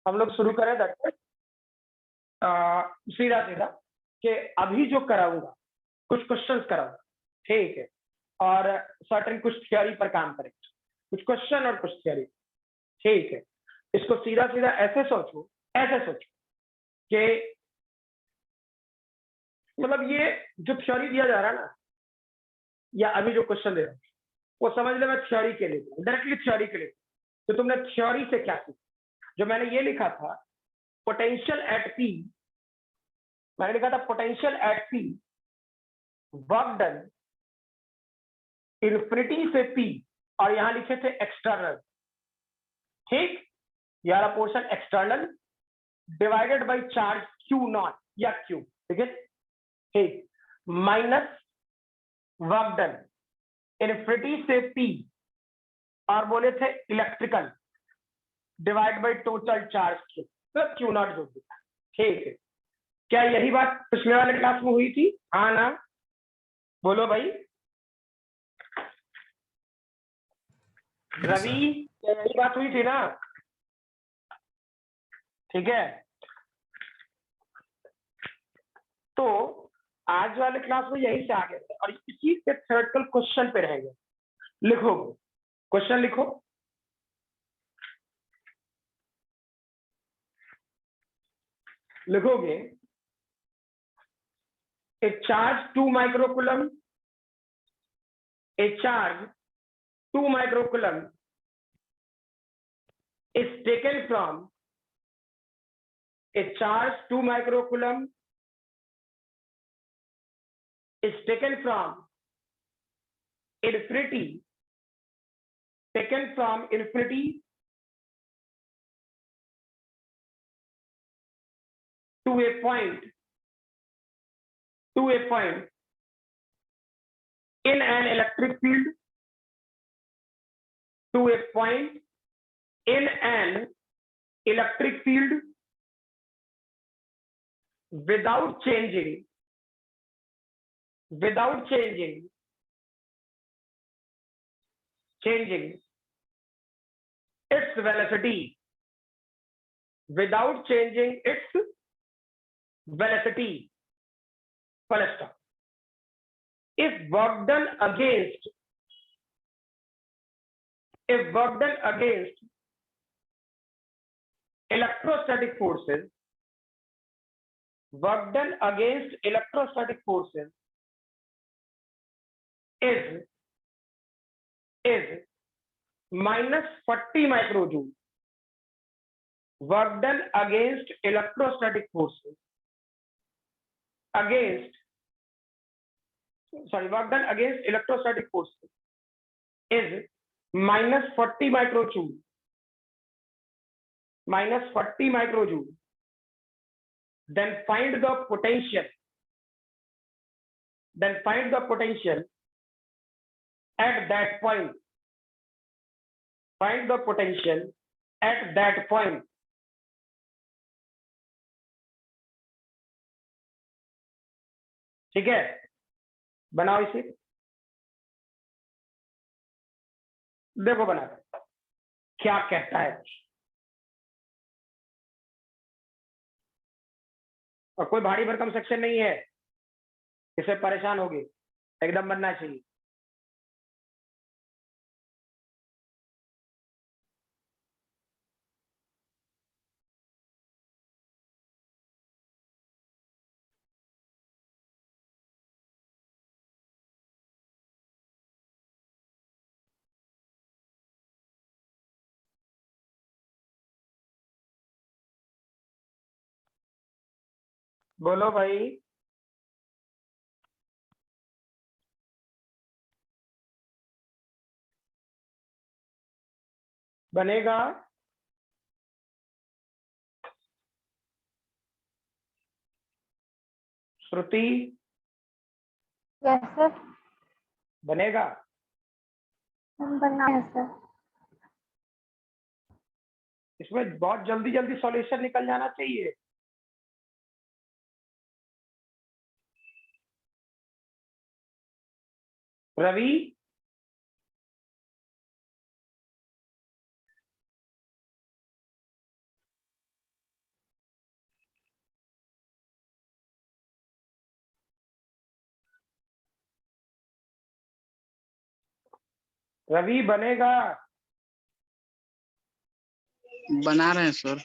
हम लोग शुरू करें दर्शक सीधा सीधा कि अभी जो कराऊंगा कुछ क्वेश्चंस कराऊंगा, ठीक है, और सर्टेन कुछ थियोरी पर काम करेंगे, कुछ क्वेश्चन और कुछ थियोरी, ठीक है। इसको सीधा सीधा ऐसे सोचो कि मतलब ये जो थ्योरी दिया जा रहा है ना, या अभी जो क्वेश्चन दे रहा हूँ, वो समझ ले मैं थ्योरी के लिए, डायरेक्टली थ्योरी के लिए। तो तुमने थ्योरी से क्या सीखा? जो मैंने ये लिखा था पोटेंशियल एट पी, मैंने लिखा था potential at P work done infinity से पी, और यहां लिखे थे एक्सटर्नल, ठीक, यार portion external divided by charge Q not या क्यू, ठीक है, ठीक, माइनस वर्क डन इन्फिनिटी से पी, और बोले थे electrical divide by total charge Q, तो क्यू नॉट जो दिया, ठीक है। क्या यही बात पिछले वाले क्लास में हुई थी? हाँ ना, बोलो भाई। रवि, क्या यही बात हुई थी ना? ठीक है, तो आज वाले क्लास में यही से आगे और इसी के थ्योरेटिकल क्वेश्चन पे रहेंगे। लिखो, क्वेश्चन लिखो। लिखोगे a charge 2 microcoulomb, a charge 2 microcoulomb is taken from a charge 2 microcoulomb is taken from infinity to a point in an electric field, to a point in an electric field without changing its velocity, without changing its velocity, full stop. If work done against electrostatic forces, is minus 40 microjoule. Work done against electrostatic forces is minus 40 microjoule. Then find the potential. At that point. Find the potential at that point. ठीक है, बनाओ इसे, देखो बना क्या कहता है। और कोई भारी भरकम सेक्शन नहीं है, इससे परेशान होगी, एकदम बनना चाहिए। बोलो भाई। बनेगा? श्रुति? Yes sir. बनेगा? बनना है सर। इसमें बहुत जल्दी जल्दी सॉल्यूशन निकल जाना चाहिए। रवि? रवि बनेगा? बना रहे हैं सर।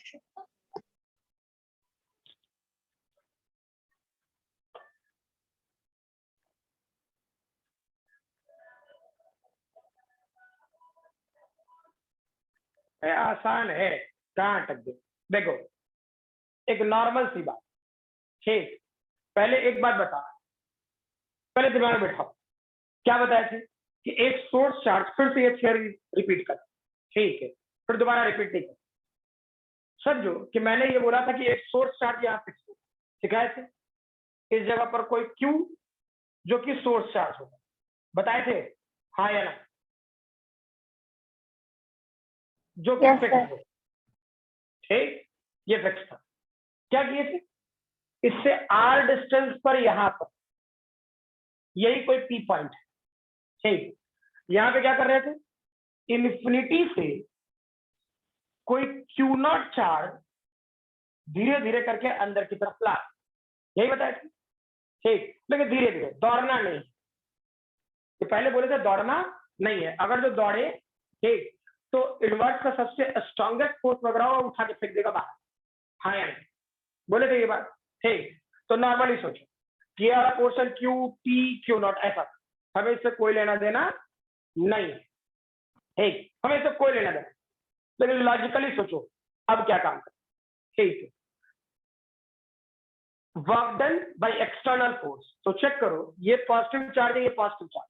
आसान है, कहाँ अटक गए? देखो, एक नॉर्मल सी बात, ठीक, पहले एक बात बता, पहले दिमाग में बैठाओ, क्या बताए थे कि एक सोर्स चार्ज, फिर से ये थियरी रिपीट कर, ठीक है, फिर दोबारा रिपीट नहीं कर। समझो कि मैंने ये बोला था कि एक सोर्स चार्ज यहाँ फिक्स हो, सिखाए थे, इस जगह पर कोई क्यू जो कि सोर्स चार्ज होगा, बताए थे, हाँ या ना? जो कि Yes, फिक्स sir. हो, ठीक, ये फिक्स था। क्या किए थे? इससे आर डिस्टेंस पर यहां पर यही कोई पी पॉइंट है, ठीक, यहां पे क्या कर रहे थे? इन्फिनिटी से कोई क्यू नॉट चार्ज धीरे धीरे करके अंदर की तरफ ला, यही बताया था, ठीक, लेकिन धीरे धीरे, दौड़ना नहीं। तो पहले बोले थे दौड़ना नहीं है, अगर जो दौड़े, ठीक, तो इनवर्स का सबसे स्ट्रॉन्गेस्ट फोर्स वगैरह वो उठा के फेंक देगा बाहर, हाँ या नहीं? बोले थे ये बात, ठीक। तो नॉर्मली सोचो कि ये वाला portion Q P Q not ऐसा, हमें इससे कोई लेना देना नहीं, ठीक, हमें इससे कोई लेना देना, लेकिन लॉजिकली सोचो अब क्या काम कर, ठीक है, work done by external force, तो चेक करो, ये पॉजिटिव चार्ज है, ये पॉजिटिव चार्ज,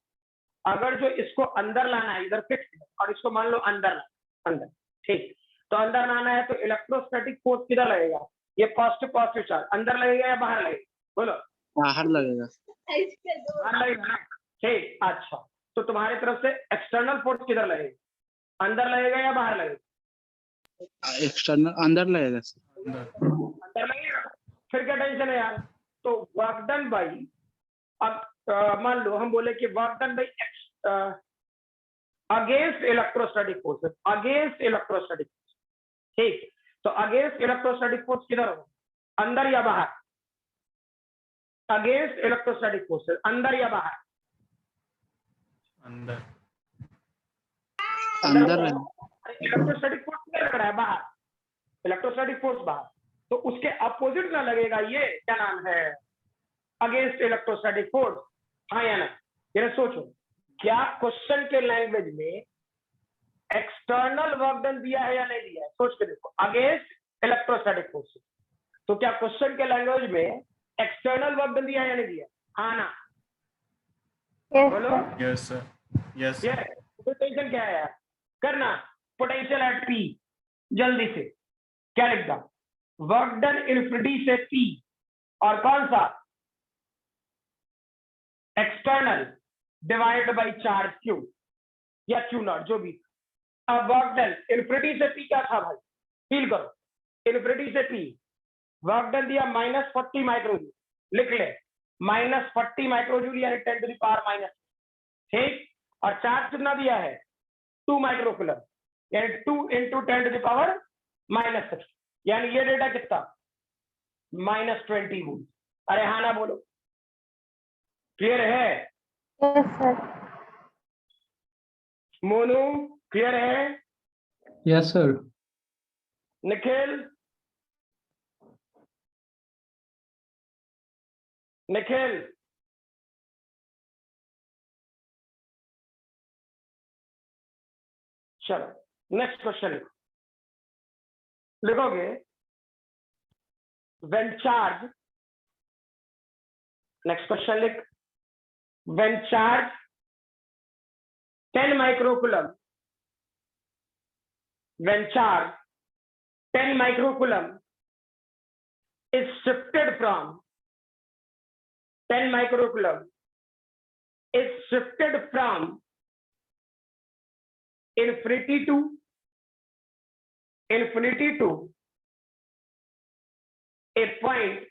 अगर जो इसको अंदर लाना है, इधर फिक्स है, और इसको मान लो अंदर लाना, अंदर, ठीक, तो अंदर लाना है तो इलेक्ट्रोस्टैटिक फोर्स किधर लगेगा? ये पॉजिटिव पॉजिटिव चार्ज अंदर लगेगा या बाहर लगेगा? बोलो। बाहर लगेगा। बाहर लगेगा ना, ठीक, अच्छा, तो तुम्हारी तरफ से एक्सटर्नल फोर्स किधर लगेगा? अंदर लगेगा या बाहर लगेगा? एक्सटर्नल अंदर लगेगा सर। अंदर लगेगा, फिर क्या टेंशन है यार? तो वर्क डन बाई, अब मान लो हम बोले कि work done by against electrostatic forces, against electrostatic, ठीक, तो अगेंस्ट इलेक्ट्रोस्टैटिक फोर्स किधर होगा? अंदर या बाहर? अगेंस्ट इलेक्ट्रोस्टैटिक फोर्सेस अंदर या बाहर? अंदर। अंदर इलेक्ट्रोस्टैटिक फोर्स किधर लग रहा है? बाहर, इलेक्ट्रोस्टैटिक फोर्स बाहर, तो उसके अपोजिट ना लगेगा ये, क्या नाम है, अगेंस्ट इलेक्ट्रोस्टैटिक फोर्स, हाँ या ना? ये सोचो, क्या क्वेश्चन के लैंग्वेज में एक्सटर्नल वर्क डन दिया है या नहीं दिया है? सोच के देखो, अगेंस्ट इलेक्ट्रोस्टैटिक फोर्स, तो क्या क्वेश्चन के लैंग्वेज में एक्सटर्नल वर्क डन दिया है या नहीं दिया? हाँ ना? Yes, बोलो। sir. यस सर, यस ये सर। पोटेंशियल क्या है यार? करना, पोटेंशियल एट पी, जल्दी से क्या लिखता? वर्क डन इन्फिनिटी से पी, और कौन सा? External divide by charge Q या क्यू नॉट, जो भी। अब वर्क डन इन्फिनिटी से पी क्या था भाई? फील करो, इन्फिनिटी से पी वर्क डन दिया -40 माइक्रोजूल, लिख ले, -40 माइक्रोजूल यानी 10 टू द पावर माइनस, ठीक, और चार्ज कितना दिया है? 2 माइक्रोकूलम, यानी 2 इंटू 10 टू द पावर -6, यानी ये डेटा कितना? -20 वोल्ट। अरे हाँ ना बोलो, क्लियर है? Yes, sir. मोनू क्लियर है? Yes, sir. निखिल, निखिल, चलो नेक्स्ट क्वेश्चन लिखो, लिखोगे when charge, नेक्स्ट क्वेश्चन लिख, when charge 10 microcoulomb, when charge 10 microcoulomb is shifted from 10 microcoulomb is shifted from infinity to a point,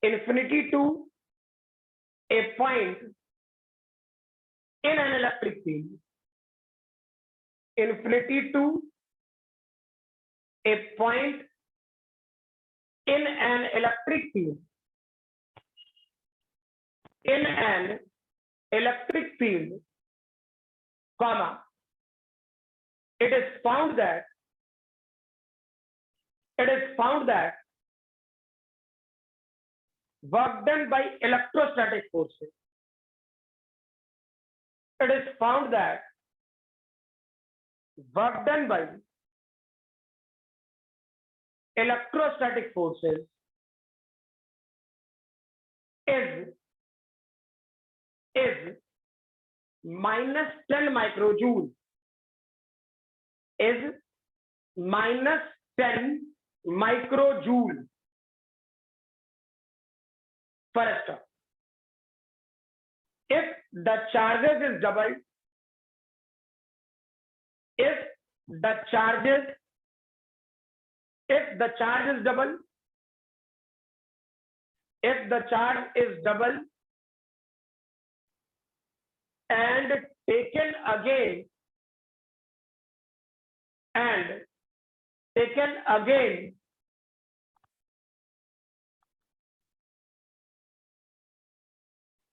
infinity to a point in an electric field, infinity to a point in an electric field, in an electric field comma, it is found that work done by electrostatic forces, it is found that work done by electrostatic forces is minus 10 microjoule, is minus 10 microjoule per stop. If the charges is doubled, if the charge is double and taken again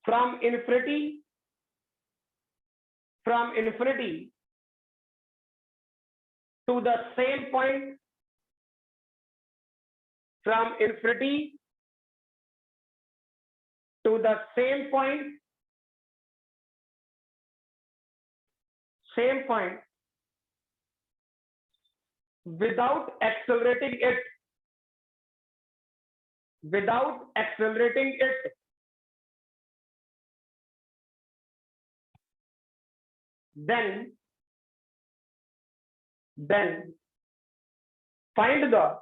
from infinity to the same point, from infinity to the same point, without accelerating it, then find the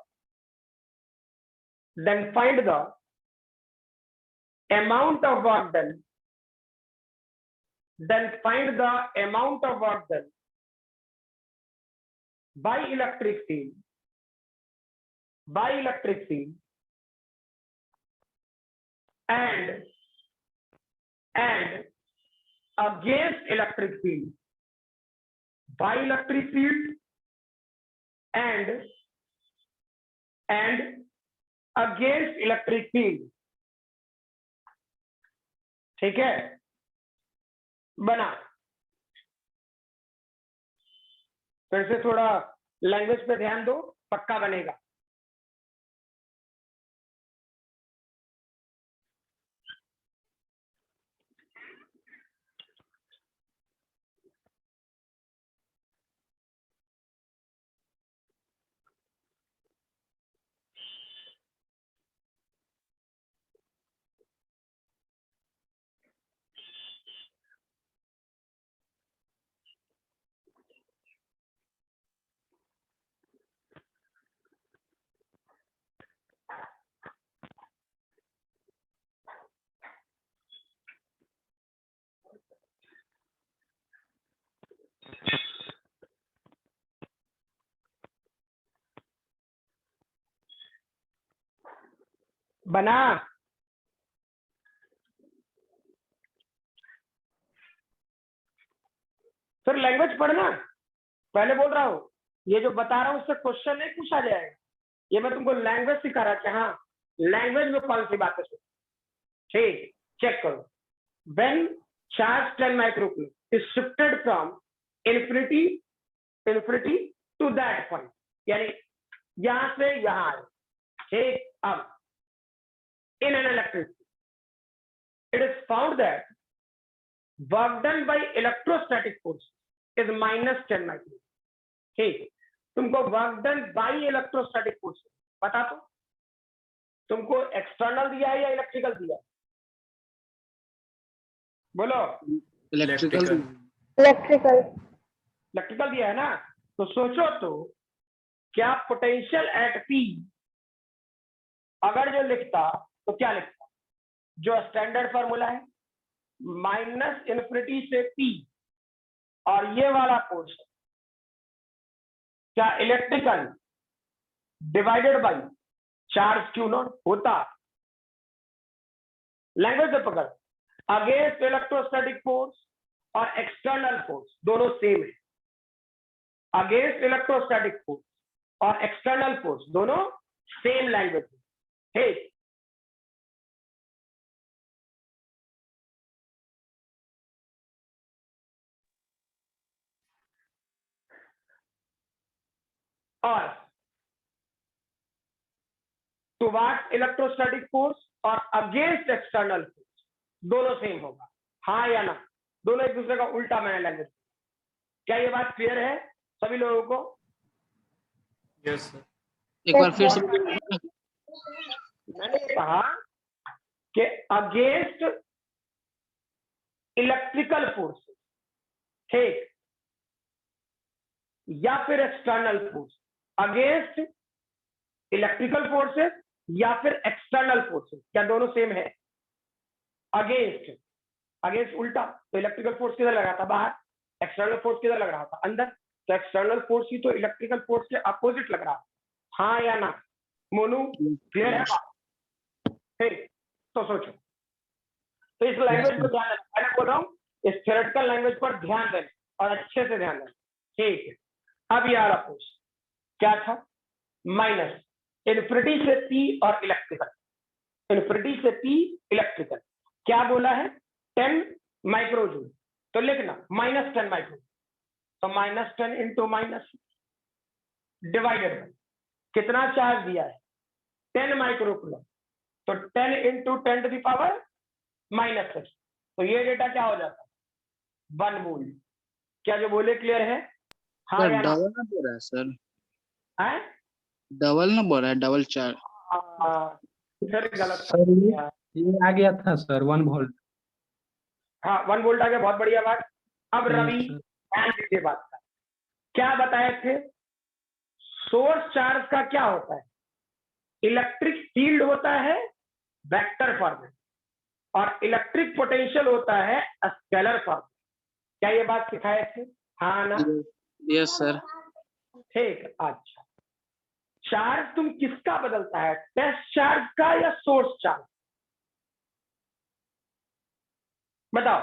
amount of work done, by electric field and against electric field, by electric field and against electric field. ठीक है, बना। फिर से थोड़ा language पे ध्यान दो, पक्का बनेगा। बना। फिर लैंग्वेज पढ़ना, पहले बोल रहा हूं, ये जो बता रहा हूं उससे क्वेश्चन नहीं पूछा जाएगा, ये मैं तुमको लैंग्वेज सिखा रहा कि हाँ लैंग्वेज में कौन सी बातें सुन। ठीक, चेक करो। When charge 10 microcoulomb is shifted from infinity to that point, यानी यहां से यहां आए। ठीक, अब in an electric field, it is found that work done by electrostatic force is minus 10 microjoule. ठीक, तुमको work done by electrostatic force बता दो, तुमको एक्सटर्नल दिया है या इलेक्ट्रिकल दिया है? बोलो। इलेक्ट्रिकल दिया है ना, तो सोचो तो क्या पोटेंशियल एट पी अगर जो लिखता तो क्या लिखता? जो स्टैंडर्ड फॉर्मूला है माइनस इन्फिनिटी से पी, और ये वाला पोर्शन क्या electrical divided by charge Q not होता? लैंग्वेज से पकड़, अगेंस्ट इलेक्ट्रोस्टैटिक फोर्स और एक्सटर्नल फोर्स दोनों सेम है। अगेंस्ट इलेक्ट्रोस्टैटिक फोर्स और एक्सटर्नल फोर्स दोनों सेम लैंग्वेज है। ठीक, और टुवार्ड्स इलेक्ट्रोस्टैटिक फोर्स और अगेंस्ट एक्सटर्नल फोर्स दोनों सेम होगा, हाँ या ना? दोनों एक दूसरे का उल्टा मैंने लैंग्वेज। क्या ये बात क्लियर है सभी लोगों को? Yes, sir. एक बार फिर से मैंने कहा कि अगेंस्ट इलेक्ट्रिकल फोर्सेस, ठीक, या फिर external force, against electrical forces या फिर एक्सटर्नल फोर्सेस, क्या दोनों सेम है? अगेंस्ट, अगेंस्ट उल्टा, तो इलेक्ट्रिकल फोर्स किधर लगा था? बाहर। एक्सटर्नल फोर्स किधर लग रहा था? अंदर। तो एक्सटर्नल फोर्स ही तो इलेक्ट्रिकल फोर्स के अपोजिट लग रहा है, हाँ या ना? मोनू क्लियर है बात? ठीक, तो सोचो। तो इस लैंग्वेज पर ध्यान देना, मैं बोल रहा हूँ इस थ्योरेटिकल लैंग्वेज पर ध्यान देना और अच्छे से ध्यान देना, ठीक है? अब ये वाला फोर्स क्या था? माइनस इन्फिनिटी से पी और इलेक्ट्रिकल, इन्फिनिटी से पी इलेक्ट्रिकल, क्या बोला है? 10 माइक्रोजूल, तो लिखना -10 माइक्रो, तो -10 इंटू माइनस डिवाइडेड बाय कितना चार्ज दिया है? 10 माइक्रोकूलम, तो 10 इंटू 10 टू द पावर -6, तो ये डेटा क्या हो जाता है? 1 मूल। क्या जो बोले क्लियर है? हाँ सर या ना? डबल ना बोल रहा है सर, है? डबल ना बोल रहा है, डबल चार्ज। फिर गलत सर ये आ गया था सर 1 वोल्ट। हाँ 1 वोल्ट आ गया, बहुत बढ़िया बात। अब रवि Yes, sir. ध्यान दीजिए बात का, क्या बताए थे? सोर्स चार्ज का क्या होता है? इलेक्ट्रिक फील्ड होता है वेक्टर फॉर्म में, और इलेक्ट्रिक पोटेंशियल होता है स्केलर फॉर्म। क्या ये बात सिखाए थे? हाँ ना? Yes sir. ठीक, अच्छा। चार्ज तुम किसका बदलता है? टेस्ट चार्ज का या सोर्स चार्ज? बताओ।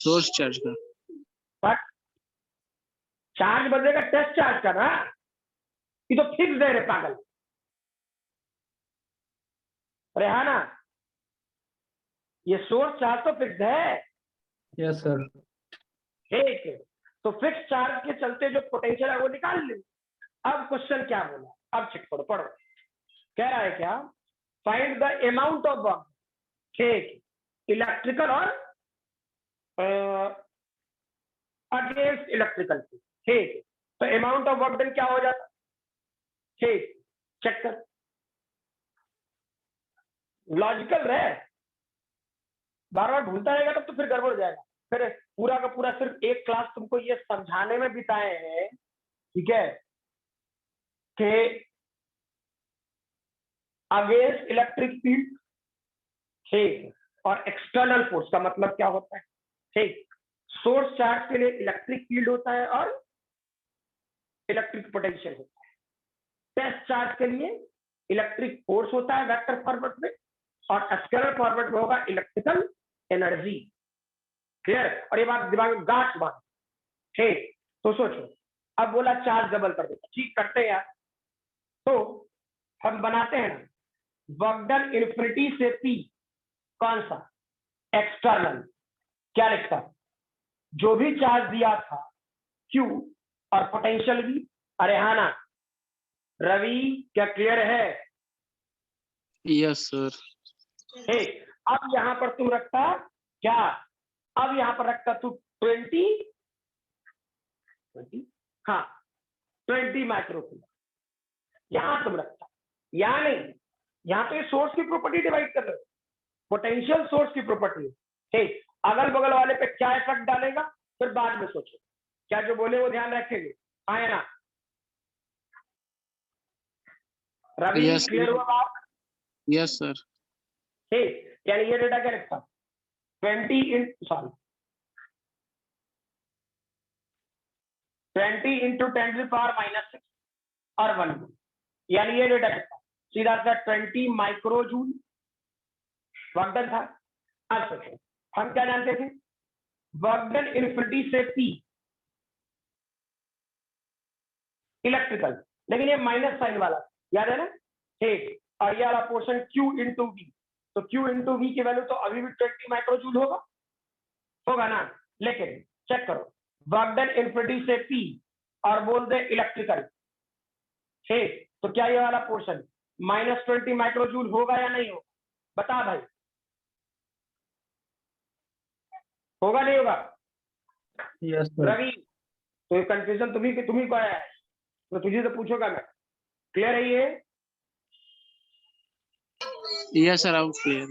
सोर्स चार्ज का। बट चार्ज बदलेगा टेस्ट चार्ज का ना, ये तो फिक्स है रे पागल। अरे हाँ ना, ये सोर्स चार्ज तो फिक्स है, Yes, sir. ठीक है? तो फिक्स चार्ज के चलते जो पोटेंशियल है वो निकाल ले। अब क्वेश्चन क्या बोला? अब चेक करो, पढ़ो। कह रहा है क्या? Find the amount of work, ठीक, इलेक्ट्रिकल और अगेंस्ट इलेक्ट्रिकल, ठीक है? तो अमाउंट ऑफ वर्क डन क्या हो जाता? ठीक, चेक कर, लॉजिकल रहे, बार बार भूलता रहेगा तब तो फिर गड़बड़ हो जाएगा। फिर पूरा का पूरा सिर्फ एक क्लास तुमको ये समझाने में बिताए हैं, ठीक है, कि अगेंस्ट इलेक्ट्रिक फील्ड, ठीक, और एक्सटर्नल फोर्स का मतलब क्या होता है, ठीक? सोर्स चार्ज के लिए इलेक्ट्रिक फील्ड होता है और इलेक्ट्रिक पोटेंशियल होता है। टेस्ट चार्ज के लिए इलेक्ट्रिक फोर्स होता है वेक्टर फॉरवर्ड में, और स्केलर फॉरवर्ड में होगा इलेक्ट्रिकल एनर्जी। क्लियर? और ये बात दिमाग में गांठ बांध, ठीक? तो सोचो, अब बोला चार्ज डबल कर देगा, ठीक, करते हैं यार। तो हम बनाते हैं ना, वर्क डन इन्फिनिटी से पी, कौन सा? एक्सटर्नल। क्या लिखता? जो भी चार्ज दिया था क्यू और पोटेंशियल भी। अरे हाँ ना रवि, क्या क्लियर है? Yes sir. ठीक, अब यहां पर तुम रखता क्या? अब यहां पर रखता तू 20, हाँ 20 माइक्रोकूलम, यहां तुम रखता, यहां नहीं, यहां तो ये सोर्स की प्रॉपर्टी डिवाइड कर रहे हो, पोटेंशियल सोर्स की प्रॉपर्टी, ठीक? अगल बगल वाले पे क्या इफेक्ट डालेगा फिर बाद में सोचो, क्या जो बोले वो ध्यान रखेंगे, आए ना? रवि Yes, क्लियर हुआ बात? Yes sir. ठीक, यानी ये डेटा क्या लिखता? 20 इंटू 10 टू पावर -6 और 1, यानी ये डेटा कितना? सीधा सा 20 माइक्रो जूल वर्क डन था। अब सोचो, हम क्या जानते थे? वर्क डन इन्फिनिटी से पी इलेक्ट्रिकल, लेकिन ये माइनस साइन वाला, याद है ना? ठीक, और ये वाला पोर्शन Q इंटू वी, तो Q इंटू वी की वैल्यू तो अभी भी 20 माइक्रो जूल होगा ना? लेकिन चेक करो, वर्क डन इन्फिनिटी से पी और बोल दे इलेक्ट्रिकल, ठीक, तो क्या ये वाला पोर्शन -20 माइक्रोजूल होगा या नहीं होगा? बता भाई, होगा नहीं होगा? Yes, sir. रवि, तो ये कंफ्यूजन तुम्ही को आया है, तो तुझे तो पूछूंगा मैं। क्लियर है ये? Yes, sir. I'm clear.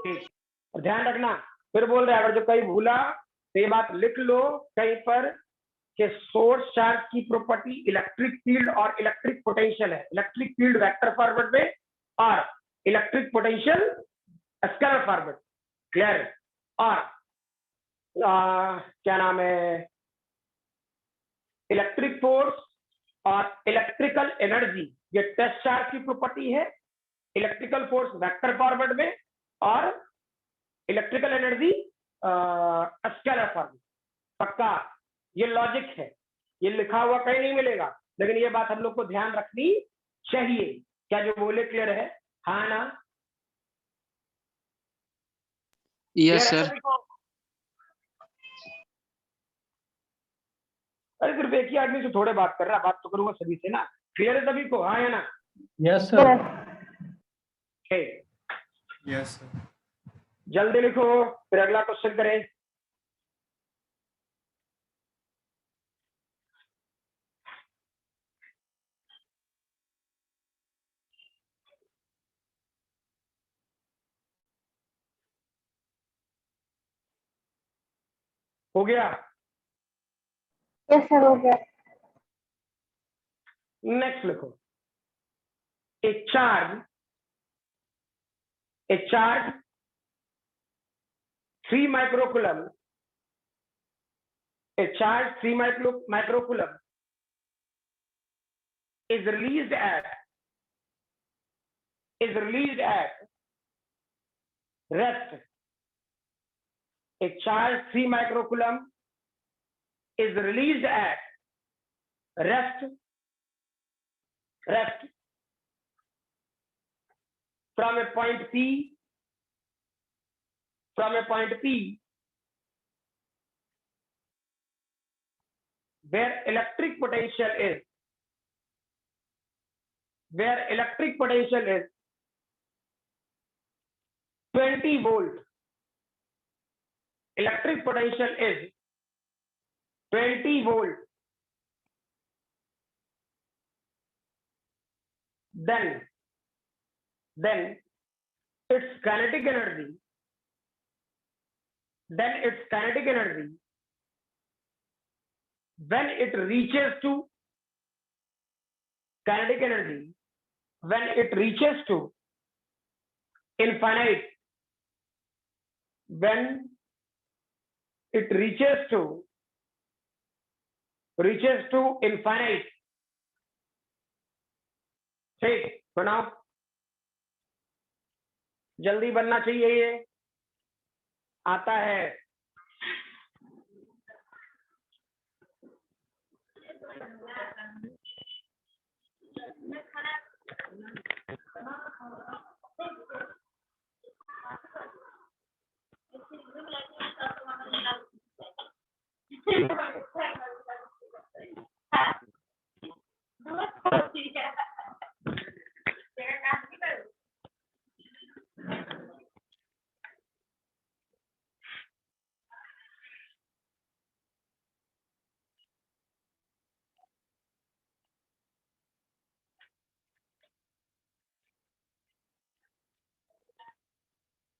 ठीक, और ध्यान रखना, फिर बोल रहे हैं अगर जो कहीं भूला तो ये बात लिख लो कहीं पर कि सोर्स चार्ज की प्रॉपर्टी इलेक्ट्रिक फील्ड और इलेक्ट्रिक पोटेंशियल है। इलेक्ट्रिक फील्ड वेक्टर फॉरवर्ड में और electric potential scalar forward. Clear? और क्या नाम है, इलेक्ट्रिक फोर्स और इलेक्ट्रिकल एनर्जी, ये टेस्ट चार्ज की प्रॉपर्टी है। इलेक्ट्रिकल फोर्स वेक्टर फॉरवर्ड में और इलेक्ट्रिकल एनर्जी स्केलर फॉरवर्ड। पक्का? ये लॉजिक है, ये लिखा हुआ कहीं नहीं मिलेगा, लेकिन ये बात हम लोग को ध्यान रखनी चाहिए। क्या जो बोले क्लियर है? हाँ ना? Yes, Clear है sir. सभी को? अरे सिर्फ एक ही आदमी से थोड़े बात कर रहा, बात तो करूंगा सभी से ना। क्लियर है सभी को? हाँ या ना? Yes, sir. Yes. ठीक, Yes, sir. जल्दी लिखो, फिर अगला क्वेश्चन करें। हो गया? Yes, sir. हो गया. नेक्स्ट लिखो, ए charge 3 microcoulomb, a charge 3 microcoulomb is released at rest. A charge 3 microcoulomb is released at rest from a point P where electric potential is 20 volt. Electric potential is 20 volt. Then its kinetic energy, when it reaches to infinite, ठीक, सुनाओ, जल्दी बनना चाहिए, ये आता है।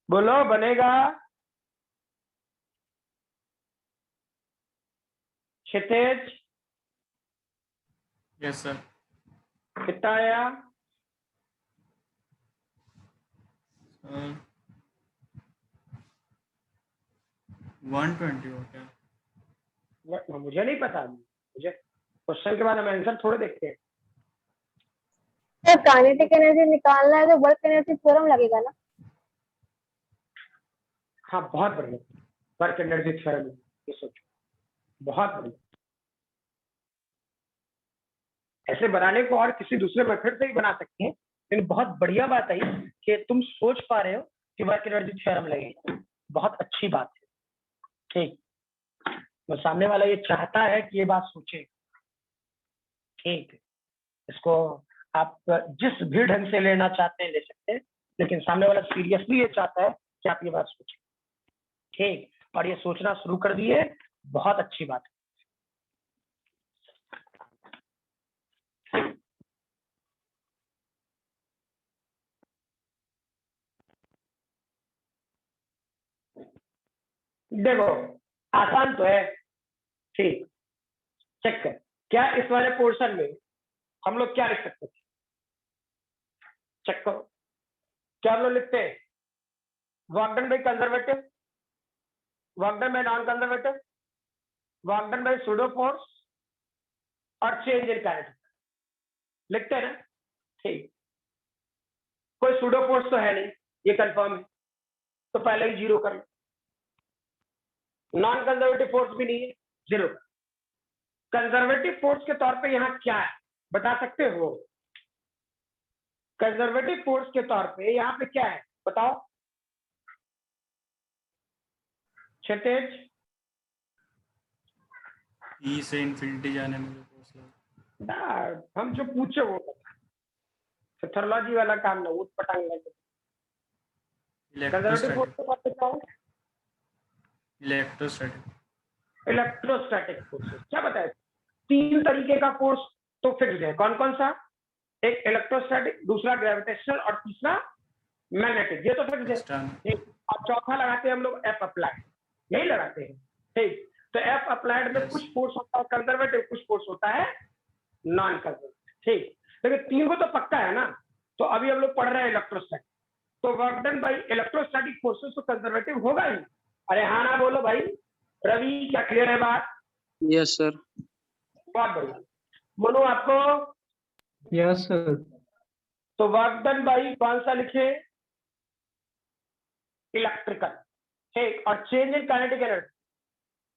बोलो, बनेगा? क्षितिज Yes, sir. कितना आया? 120 हो गया. मुझे नहीं पता, मुझे क्वेश्चन के बाद हम आंसर थोड़े देखते हैं। सर काइनेटिक एनर्जी निकालना है तो वर्क एनर्जी थ्योरम लगेगा ना? हाँ, बहुत बढ़िया, वर्क एनर्जी थ्योरम, ये सोचो, बहुत बढ़िया। ऐसे बनाने को और किसी दूसरे मेथड से भी बना सकते हैं, लेकिन बहुत बढ़िया बात है कि तुम सोच पा रहे हो कि वर्क एनर्जी थ्योरम लगेगा, बहुत अच्छी बात है। ठीक, तो सामने वाला ये चाहता है कि ये बात सोचे। ठीक है, इसको आप जिस भी ढंग से लेना चाहते हैं ले सकते हैं, लेकिन सामने वाला सीरियसली ये चाहता है कि आप ये बात सोचें। ठीक, और ये सोचना शुरू कर दिए, बहुत अच्छी बात है। देखो आसान तो है, ठीक, चेक कर। क्या इस वाले पोर्शन में हम लोग क्या लिख सकते हैं? चेक करो, क्या हम लोग लिखते हैं? Work done by conservative, work done bye non conservative, work done bye pseudo force और चेंज इन काइनेटिक, लिखते हैं ना? ठीक, कोई सूडो फोर्स तो है नहीं, ये कंफर्म है, तो पहले ही जीरो कर लो। नॉन कंजर्वेटिव फोर्स भी नहीं है, जीरो। कंजर्वेटिव फोर्स के तौर पे यहाँ क्या है बता सकते हो? कंजर्वेटिव फोर्स के तौर पे यहाँ पे क्या है बताओ क्षितिज। ई से इन्फिनिटी जाने में जो फोर्स लगा। ना, हम जो पूछे वो थर्मोलॉजी वाला काम ना, उठ पटांग कंजर्वेटिव फोर्स के तौर पे क्या है? इलेक्ट्रोस्टैटिक। Electrostatic forces. क्या बताया? तीन तरीके का फोर्स तो फिक्स है, कौन कौन सा? एक इलेक्ट्रोस्टैटिक, दूसरा ग्रेविटेशनल और तीसरा मैग्नेटिक, ये तो फिक्स है। ठीक, और चौथा लगाते हैं हम लोग एफ अप्लाइड, यही लगाते हैं। ठीक, तो एफ अप्लाइड में कुछ फोर्स होता है कंजर्वेटिव, कुछ फोर्स होता है नॉन कंजर्वेटिव। ठीक, लेकिन तीन को तो पक्का है ना। तो अभी हम लोग पढ़ रहे हैं इलेक्ट्रोस्टैटिक, तो work done by electrostatic forces तो कंजर्वेटिव होगा ही। अरे हाँ ना बोलो भाई। रवि, क्या क्लियर है बात? Yes sir. बहुत बढ़िया। बोलो आपको। Yes sir. तो वर्क डन बाई कौन सा लिखे? इलेक्ट्रिकल। ठीक, और चेंज इन काइनेटिक एनर्जी,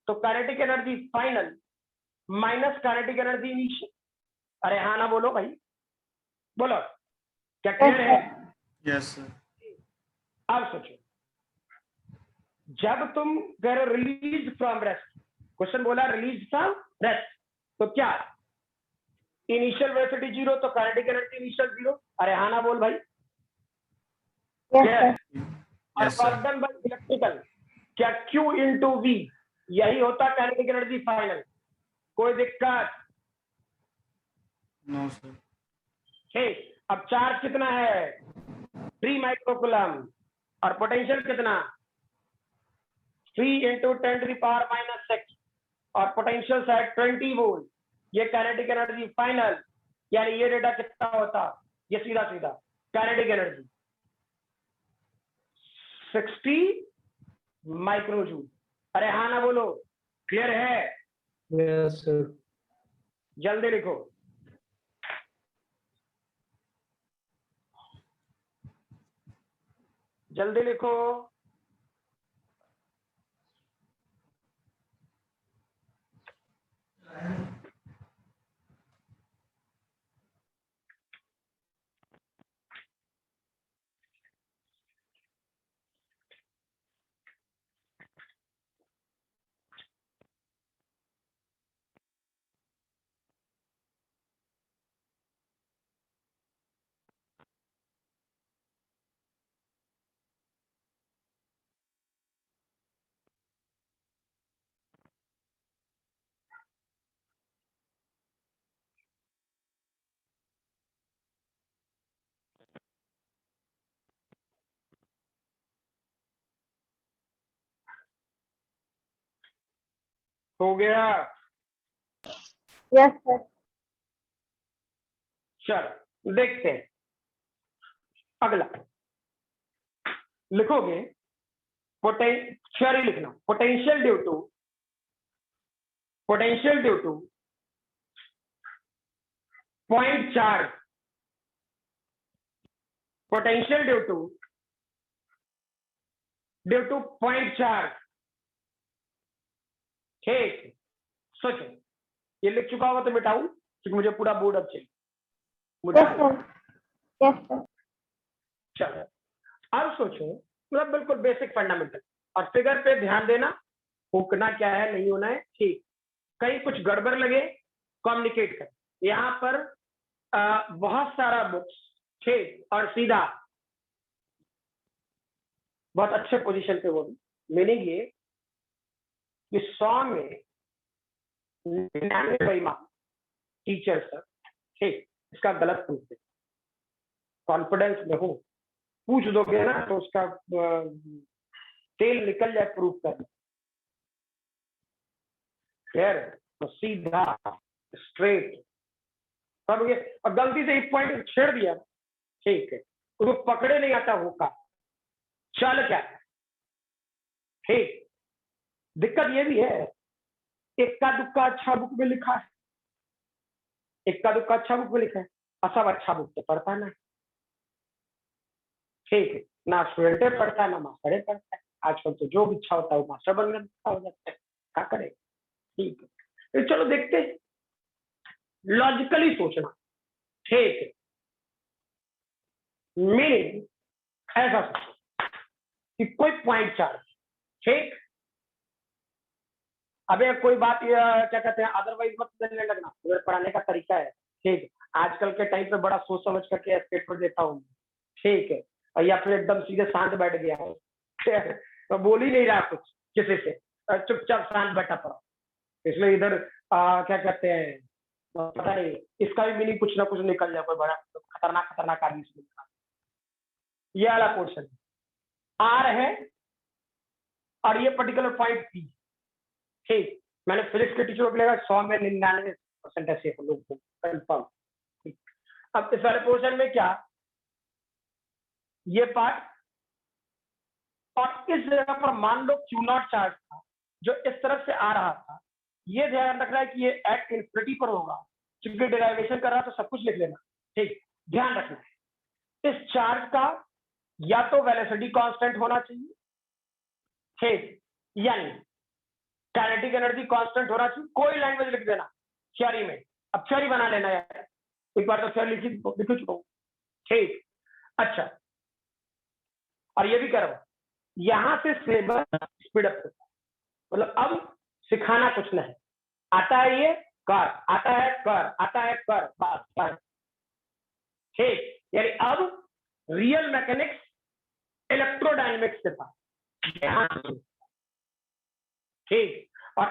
तो kinetic energy final minus kinetic energy initial. अरे हाँ ना बोलो भाई, बोलो क्या क्लियर है? Yes sir. अब सोचो, जब तुम कह रहे रिलीज फ्रॉम रेस्ट, क्वेश्चन बोला रिलीज फ्रॉम रेस्ट, तो क्या इनिशियल वेलोसिटी जीरो, तो काइनेटिक एनर्जी इनिशियल जीरो। अरे हाँ ना बोल भाई। Yes, sir. और वर्क डन बाय इलेक्ट्रिकल, क्या Q इंटू V यही होता काइनेटिक एनर्जी फाइनल? कोई दिक्कत? No sir. ठीक, अब चार्ज कितना है? 3 माइक्रोकूलम, और पोटेंशियल कितना? 3 इंटू 10⁻⁻⁶, और पोटेंशियल साइड 20 वोल्ट। ये काइनेटिक एनर्जी फाइनल, यानी ये डेटा कितना होता? ये सीधा सीधा काइनेटिक एनर्जी 60 माइक्रोजूल। अरे हाँ ना बोलो, क्लियर है? Yes sir. जल्दी लिखो। जल्दी लिखो। हो गया? Yes, sir. चलो देखते हैं अगला। लिखोगे पोटेंशियल लिखना, potential due two point charge, potential due two point charge. ठीक, सोचो, ये लिख चुका होगा तो मिटाऊं क्योंकि मुझे पूरा बोर्ड अब चाहिए। Yes, sir. Yes, sir. चलो अब सोचो, मतलब बिल्कुल बेसिक फंडामेंटल, और फिगर पे ध्यान देना, फूकना क्या है नहीं होना है। ठीक, कहीं कुछ गड़बड़ लगे कम्युनिकेट कर। यहाँ पर बहुत सारा बुक्स, ठीक, और सीधा बहुत अच्छे पोजीशन पे वो भी, मीनिंग ये कि 100 में 99 मार्क्स टीचर सर, ठीक, इसका गलत प्रूफ है। कॉन्फिडेंस में हूँ, पूछ दोगे ना तो उसका तेल निकल जाए प्रूफ करने। क्लियर, तो सीधा स्ट्रेट सब ये, और गलती से एक पॉइंट छेड़ दिया, ठीक है, उसको पकड़े नहीं आता होगा, चल क्या, ठीक। दिक्कत ये भी है, इक्का दुक्का अच्छा बुक में लिखा है, इक्का दुक्का अच्छा बुक में लिखा है, और सब अच्छा बुक तो पढ़ता ना, ठीक है, ना स्टूडेंटे पढ़ता है ना मास्टरे पढ़ता है। आजकल तो जो भी इच्छा होता है वो मास्टर बनने का हो जाता है, क्या करे, ठीक है। तो चलो देखते हैं, लॉजिकली सोचना, ठीक है, मीनिंग ऐसा सोचो कि कोई पॉइंट चार्ज, ठीक, अबे कोई बात ये क्या कहते हैं अदरवाइज मत करने लगना, अगर पढ़ाने का तरीका है, ठीक, आजकल के टाइम पे बड़ा सोच समझ करके पेपर देता हूँ, ठीक है, और या फिर एकदम सीधे शांत बैठ गया है, तो बोल ही नहीं रहा कुछ किसी से, चुपचाप शांत बैठा पड़ा, इसलिए इधर क्या कहते हैं पता नहीं, इसका भी मीनिंग कुछ ना कुछ निकल जाए, कोई बड़ा खतरनाक खतरनाक आदमी से निकला। ये वाला पोर्शन आर है और ये पर्टिकुलर पॉइंट पी, ठीक, मैंने फिजिक्स के टीचर को लेगा 100 में 99% ऐसे लोग कंफर्म, ठीक। अब इस वाले पोर्शन में क्या, ये पार्ट, और इस जगह पर मान लो क्यू नॉट चार्ज था जो इस तरफ से आ रहा था, ये ध्यान रखना है कि ये एट इन्फिनिटी पर होगा, क्योंकि डेरिवेशन कर रहा तो सब कुछ लिख लेना, ठीक, ध्यान रखना है इस चार्ज का या तो वेलोसिटी कांस्टेंट होना चाहिए, ठीक, यानी काइनेटिक एनर्जी कांस्टेंट होना चाहिए, कोई लैंग्वेज लिख देना थ्योरी में, अब थ्योरी बना लेना यार, एक बार तो थ्योरी लिख चुका हूं, ठीक। अच्छा, और ये भी करो, यहां से सिलेबस स्पीड अप होता है, मतलब अब सिखाना कुछ नहीं, आता है ये कर, आता है कर, आता है कर, बस कर, ठीक, यानी अब रियल मैकेनिक्स इलेक्ट्रोडायनेमिक्स के साथ, ठीक। और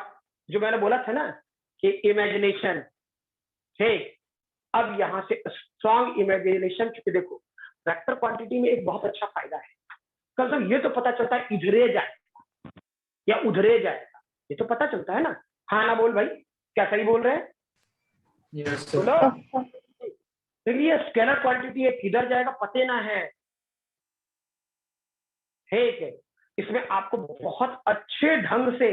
जो मैंने बोला था ना कि इमेजिनेशन, ठीक, अब यहां से स्ट्रॉन्ग इमेजिनेशन, क्योंकि देखो वेक्टर क्वांटिटी में एक बहुत अच्छा फायदा है, कल तो ये तो पता चलता है इधरे जाएगा या उधरे जाएगा, ये तो पता चलता है ना, हाँ ना बोल भाई, क्या सही बोल रहे हैं, यस बोलो। अच्छा, देखिए स्केलर क्वांटिटी है, किधर जाएगा पते ना है, ठीक है, इसमें आपको बहुत अच्छे ढंग से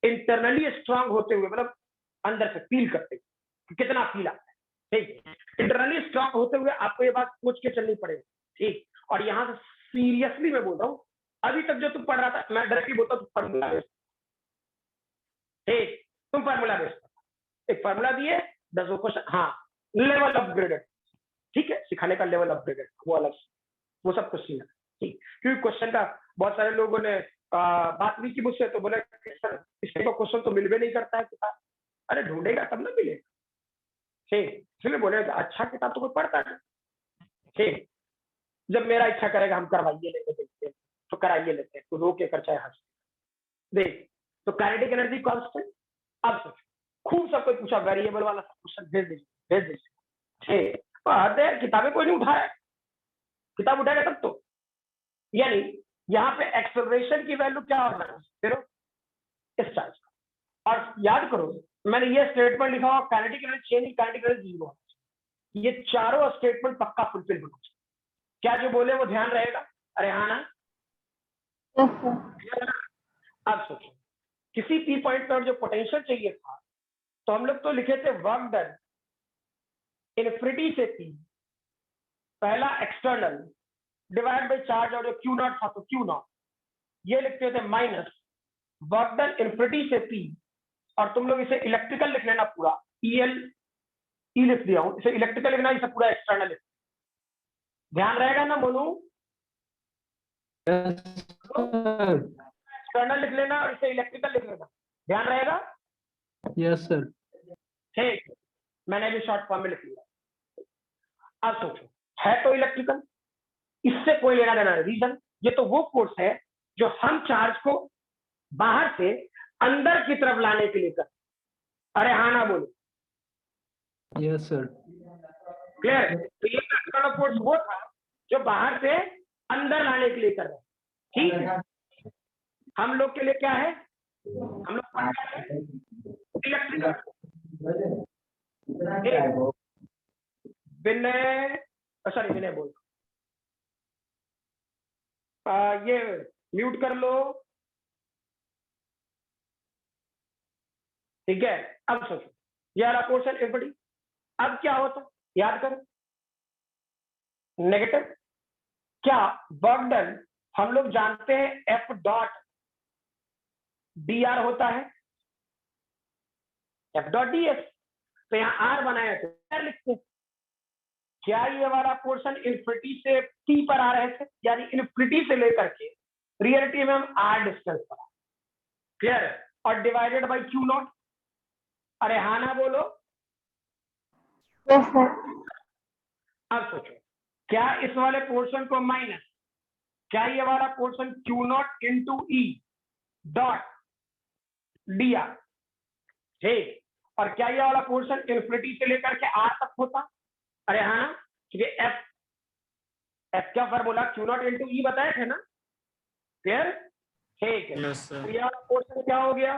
इंटरनली स्ट्रांग होते हुए, मतलब अंदर से फील करते हुए कितना फील आता है, ठीक, इंटरनली स्ट्रांग होते हुए आपको ये बात सोच के चलनी पड़ेगी, ठीक। और यहाँ से सीरियसली मैं बोल रहा हूँ, अभी तक जो तुम पढ़ रहा था, मैं डायरेक्टली बोलता हूँ फार्मूला बेस्ड, ठीक, तुम फार्मूला बेस्ड, एक फार्मूला दिए 10 क्वेश्चन, हाँ, लेवल अपग्रेडेड, ठीक है, सिखाने का लेवल अपग्रेडेड वो अलग, वो सब कुछ सीखना, ठीक, क्योंकि क्वेश्चन का बहुत सारे लोगों ने बात भी की मुझसे, तो बोले सर इस टाइप का क्वेश्चन तो मिल भी नहीं करता है किताब, अरे ढूंढेगा तब ना मिलेगा, ठीक, इसलिए बोले अच्छा किताब तो कोई पढ़ता है, ठीक, जब मेरा इच्छा करेगा हम करवाइए लेते देखते हैं, तो कराइए लेते हैं, तो रो के कर चाहे हंस, देख, तो काइनेटिक एनर्जी कांस्टेंट, अब सोच, खूब सबको पूछा वेरिएबल वाला क्वेश्चन भेज दीजिए, ठीक, किताबें कोई नहीं उठाया, किताब उठाएगा तब तो, यानी यहाँ पे एक्सेलरेशन की वैल्यू क्या होना है, इस चार्ज का, और याद करो मैंने ये स्टेटमेंट लिखा हुआ kinetic energy change, kinetic energy zero, ये चारों स्टेटमेंट पक्का फुलफिल होना चाहिए, क्या जो बोले वो ध्यान रहेगा, अरे हाँ ना, अब सोचो किसी पी पॉइंट पर जो पोटेंशियल चाहिए था, तो हम लोग तो लिखे थे वर्क डन इन्फिनिटी से पी, पहला एक्सटर्नल डिवाइड बाई चार्ज, और जो क्यू नॉट था तो क्यू नॉट, ये लिखते थे माइनस वर्क डन इन्फिनिटी से पी, और तुम लोग इसे इलेक्ट्रिकल लिख लेना पूरा, ईएल ई लिख दिया हूं, इसे इलेक्ट्रिकल लिखना, इसे पूरा एक्सटर्नल लिख, ध्यान रहेगा ना मोनू, एक्सटर्नल लिख लेना और इसे इलेक्ट्रिकल लिख लेना, ध्यान रहेगा, यस सर। ठीक, मैंने भी शॉर्ट फॉर्म में लिख लिया, अब सोचो, है तो इलेक्ट्रिकल, इससे कोई लेना देना नहीं। रीजन, ये तो वो फोर्स है जो हम चार्ज को बाहर से अंदर की तरफ लाने के लिए कर। अरे हाँ ना बोलो, यस सर। क्लियर? तो ये एक्सटर्नल फोर्स वो था जो बाहर से अंदर लाने के लिए कर रहा है। ठीक है, हम लोग के लिए क्या है? हम लोग का क्या है? इलेक्ट्रिकल। विनय, सॉरी विनय बोल, ये म्यूट कर लो। ठीक है, अब सोचो, ये वाला पोर्शन एक बड़ी, अब क्या होता, याद करो, नेगेटिव। क्या वर्क डन हम लोग जानते हैं एफ डॉट डी आर होता है, एफ डॉट डी एस। तो यहाँ आर बनाया तो R लिखते हैं। क्या ये वाला पोर्शन इन्फिनिटी से टी पर आ रहे थे, यानी इन्फिनिटी से लेकर के रियलिटी में हम आर डिस्टेंस पर, क्लियर? और डिवाइडेड बाई क्यू नॉट। अरे हाँ ना बोलो। Yes sir. अब सोचो, क्या इस वाले पोर्शन को माइनस, क्या ये वाला portion Q not into E dot D R, ठीक, और क्या ये वाला पोर्शन इन्फिनिटी से लेकर के आर तक होता? अरे हाँ ना, क्योंकि एफ क्या फॉर्मूला क्यू नॉट इंटू ई बताए थे ना, क्लियर? ठीक है, यस तो सर। ये वाला पोर्शन क्या हो गया?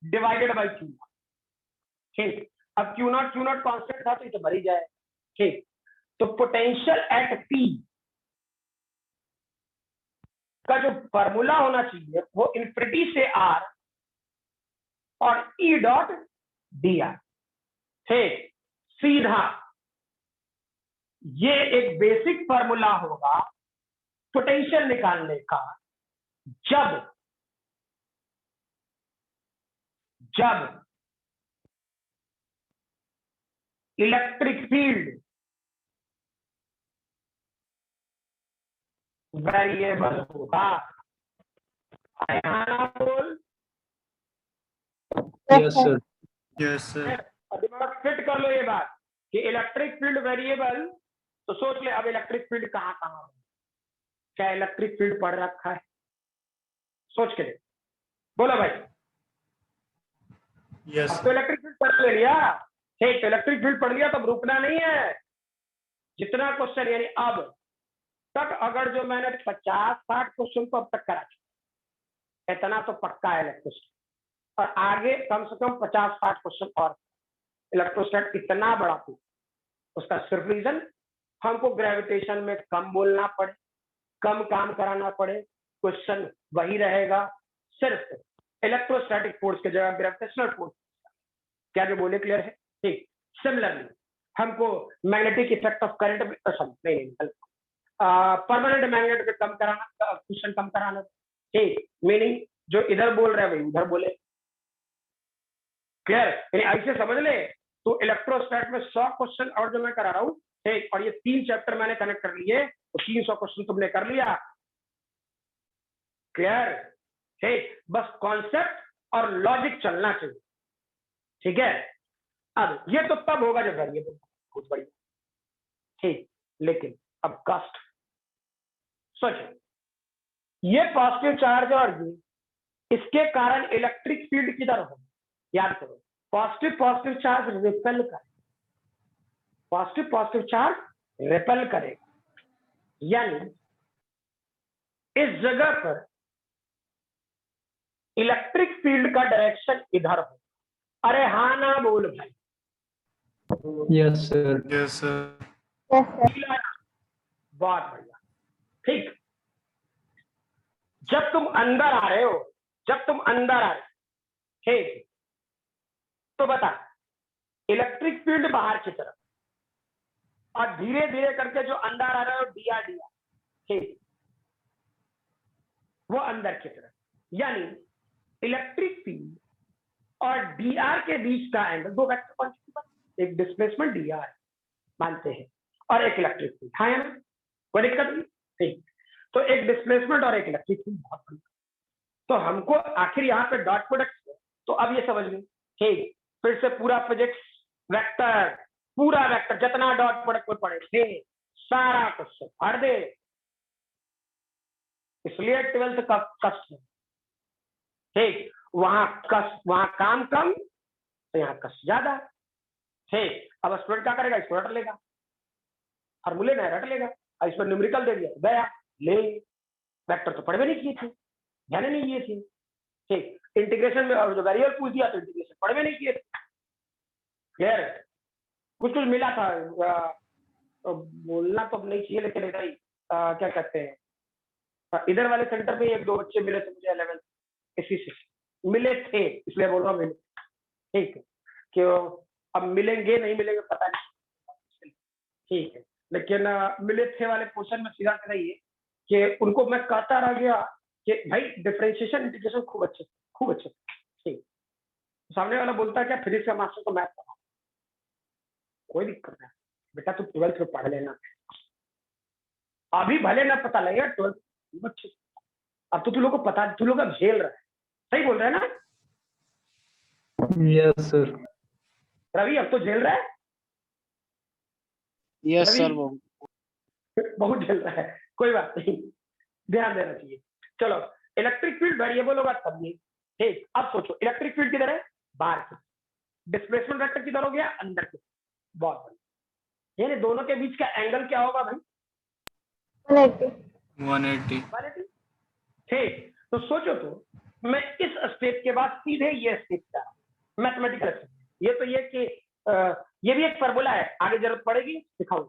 Divided by Q. ठीक, अब क्यू नॉट कांस्टेंट था तो ये तो भर ही जाए। ठीक, तो पोटेंशियल एट पी का जो फॉर्मूला होना चाहिए वो इन्फिनिटी से आर और ई डॉट डी आर। ठीक, सीधा ये एक बेसिक फॉर्मूला होगा पोटेंशियल निकालने का, जब इलेक्ट्रिक फील्ड वेरिएबल होगा। बोल, यस सर। Yes sir. दिमाग फिट कर लो ये बात कि इलेक्ट्रिक फील्ड वेरिएबल। तो सोच ले अब इलेक्ट्रिक फील्ड कहाँ कहाँ है, क्या इलेक्ट्रिक फील्ड पढ़ रखा है? सोच के देख, बोलो भाई। यस अब तो इलेक्ट्रिक फील्ड पढ़ ले लिया, ठीक, तो इलेक्ट्रिक फील्ड पढ़ लिया, तब रुकना नहीं है। जितना क्वेश्चन, यानी अब तक अगर जो मैंने 50-60 क्वेश्चन को अब तक करा, इतना तो पक्का है इलेक्ट्रोस्टैट, और आगे कम से कम 50-60 क्वेश्चन और। इलेक्ट्रोस्टैट इतना बड़ा थी, उसका सिर्फ रीजन हमको ग्रेविटेशन में कम बोलना पड़े, कम काम कराना पड़े, क्वेश्चन वही रहेगा, सिर्फ इलेक्ट्रोस्टैटिक फोर्स की जगह ग्रेविटेशनल फोर्स। क्या जो बोले क्लियर है? ठीक, सिमिलरली हमको magnetic effect of current, permanent magnet पे कम कराना, क्वेश्चन कम कराना। ठीक, मीनिंग जो इधर बोल रहे हैं वही उधर बोले, क्लियर? यानी ऐसे समझ ले तो इलेक्ट्रोस्टैट में 100 क्वेश्चन और जो मैं करा रहा हूँ, ठीक, और ये 3 चैप्टर मैंने कनेक्ट कर लिए, तो 300 क्वेश्चन तुमने कर लिया, क्लियर? ठीक, बस कॉन्सेप्ट और लॉजिक चलना चाहिए, ठीक है? अब ये तो तब होगा जब वेरिएबल बहुत बढ़िया, ठीक, लेकिन अब कास्ट सोचो, ये पॉजिटिव चार्ज और ये, इसके कारण इलेक्ट्रिक फील्ड किधर हो? याद करो, पॉजिटिव चार्ज रिपेल करे, पॉजिटिव चार्ज रिपेल करेगा, यानी इस जगह पर इलेक्ट्रिक फील्ड का डायरेक्शन इधर हो। अरे हाँ ना बोल भाई। Yes sir. Yes sir. Yes sir. बहुत बढ़िया, ठीक। जब तुम अंदर आ रहे हो, ठीक, तो बता, इलेक्ट्रिक फील्ड बाहर की तरफ, और धीरे धीरे करके जो अंदर आ रहे हो डीआर, ठीक, वो अंदर की तरफ, यानी इलेक्ट्रिक फील्ड और डीआर के बीच का एंगल, दो वेक्टर क्वांटिटी, एक डिस्प्लेसमेंट डीआर मानते हैं और एक इलेक्ट्रिक फील्ड, हाँ या ना? कोई दिक्कत नहीं, ठीक। तो एक डिस्प्लेसमेंट और एक इलेक्ट्रिक फील्ड, बहुत बढ़िया। तो हमको आखिर यहाँ पे डॉट प्रोडक्ट, तो अब ये समझ गए, ठीक। फिर से पूरा फिजिक्स, वेक्टर, पूरा वेक्टर जितना डॉट प्रोडक्ट में पड़े थे सारा क्वेश्चन भर दे। इसलिए 12th का कष्ट है, ठीक, वहां काम कम तो यहाँ कष्ट ज्यादा, ठीक। अब स्टूडेंट क्या करेगा, इसको रट लेगा, फॉर्मूले में रट लेगा, और इसमें न्यूमेरिकल दे दिया गया ले, वेक्टर तो पढ़वे नहीं किए थे, ध्यान नहीं दिए थे, ठीक। इंटीग्रेशन में और जो वेरिएबल पूछ दिया तो इंटीग्रेशन पढ़वे नहीं किए थे, क्लियर। कुछ कुछ मिला था, बोलना तो अब नहीं चाहिए लेकिन इधर ही क्या कहते हैं, इधर वाले सेंटर पे एक दो बच्चे मिले थे मुझे 11th इसी से मिले थे, इसलिए बोल रहा हूँ मिले, ठीक है। क्यों अब मिलेंगे नहीं मिलेंगे पता नहीं, ठीक है, लेकिन मिले थे वाले क्वेश्चन में सीधा सीधा ये कि उनको मैं कहता रह गया कि भाई डिफरेंशिएशन इंटीग्रेशन खूब अच्छे, ठीक। सामने वाला बोलता है क्या फिजिक्स का मास्टर को मैथ पढ़ा, कोई दिक्कत नहीं बेटा, तू 12th में पढ़ लेना, अभी भले ना पता लगेगा 12th बच्चे, अब तो तू लोग को पता, तू लोग अब झेल रहा है, सही बोल रहे हैं ना Yes, sir. रवि, अब तो झेल रहा है, यस रवि? सर बहुत झेल रहा है, कोई बात नहीं, ध्यान देना चाहिए। चलो, इलेक्ट्रिक फील्ड वेरिएबल होगा तब ये, ठीक। अब सोचो इलेक्ट्रिक फील्ड किधर है, बाहर की, डिस्प्लेसमेंट वेक्टर किधर हो गया, अंदर की, बहुत बढ़िया। यानी दोनों के बीच का एंगल क्या होगा भाई, 180। 180। ठीक। तो सोचो तो मैं इस स्टेप के बाद सीधे ये स्टेप जा रहा हूं, मैथमेटिकल, ये तो ये कि ये भी एक फॉर्मूला है, आगे जरूरत पड़ेगी दिखाऊं,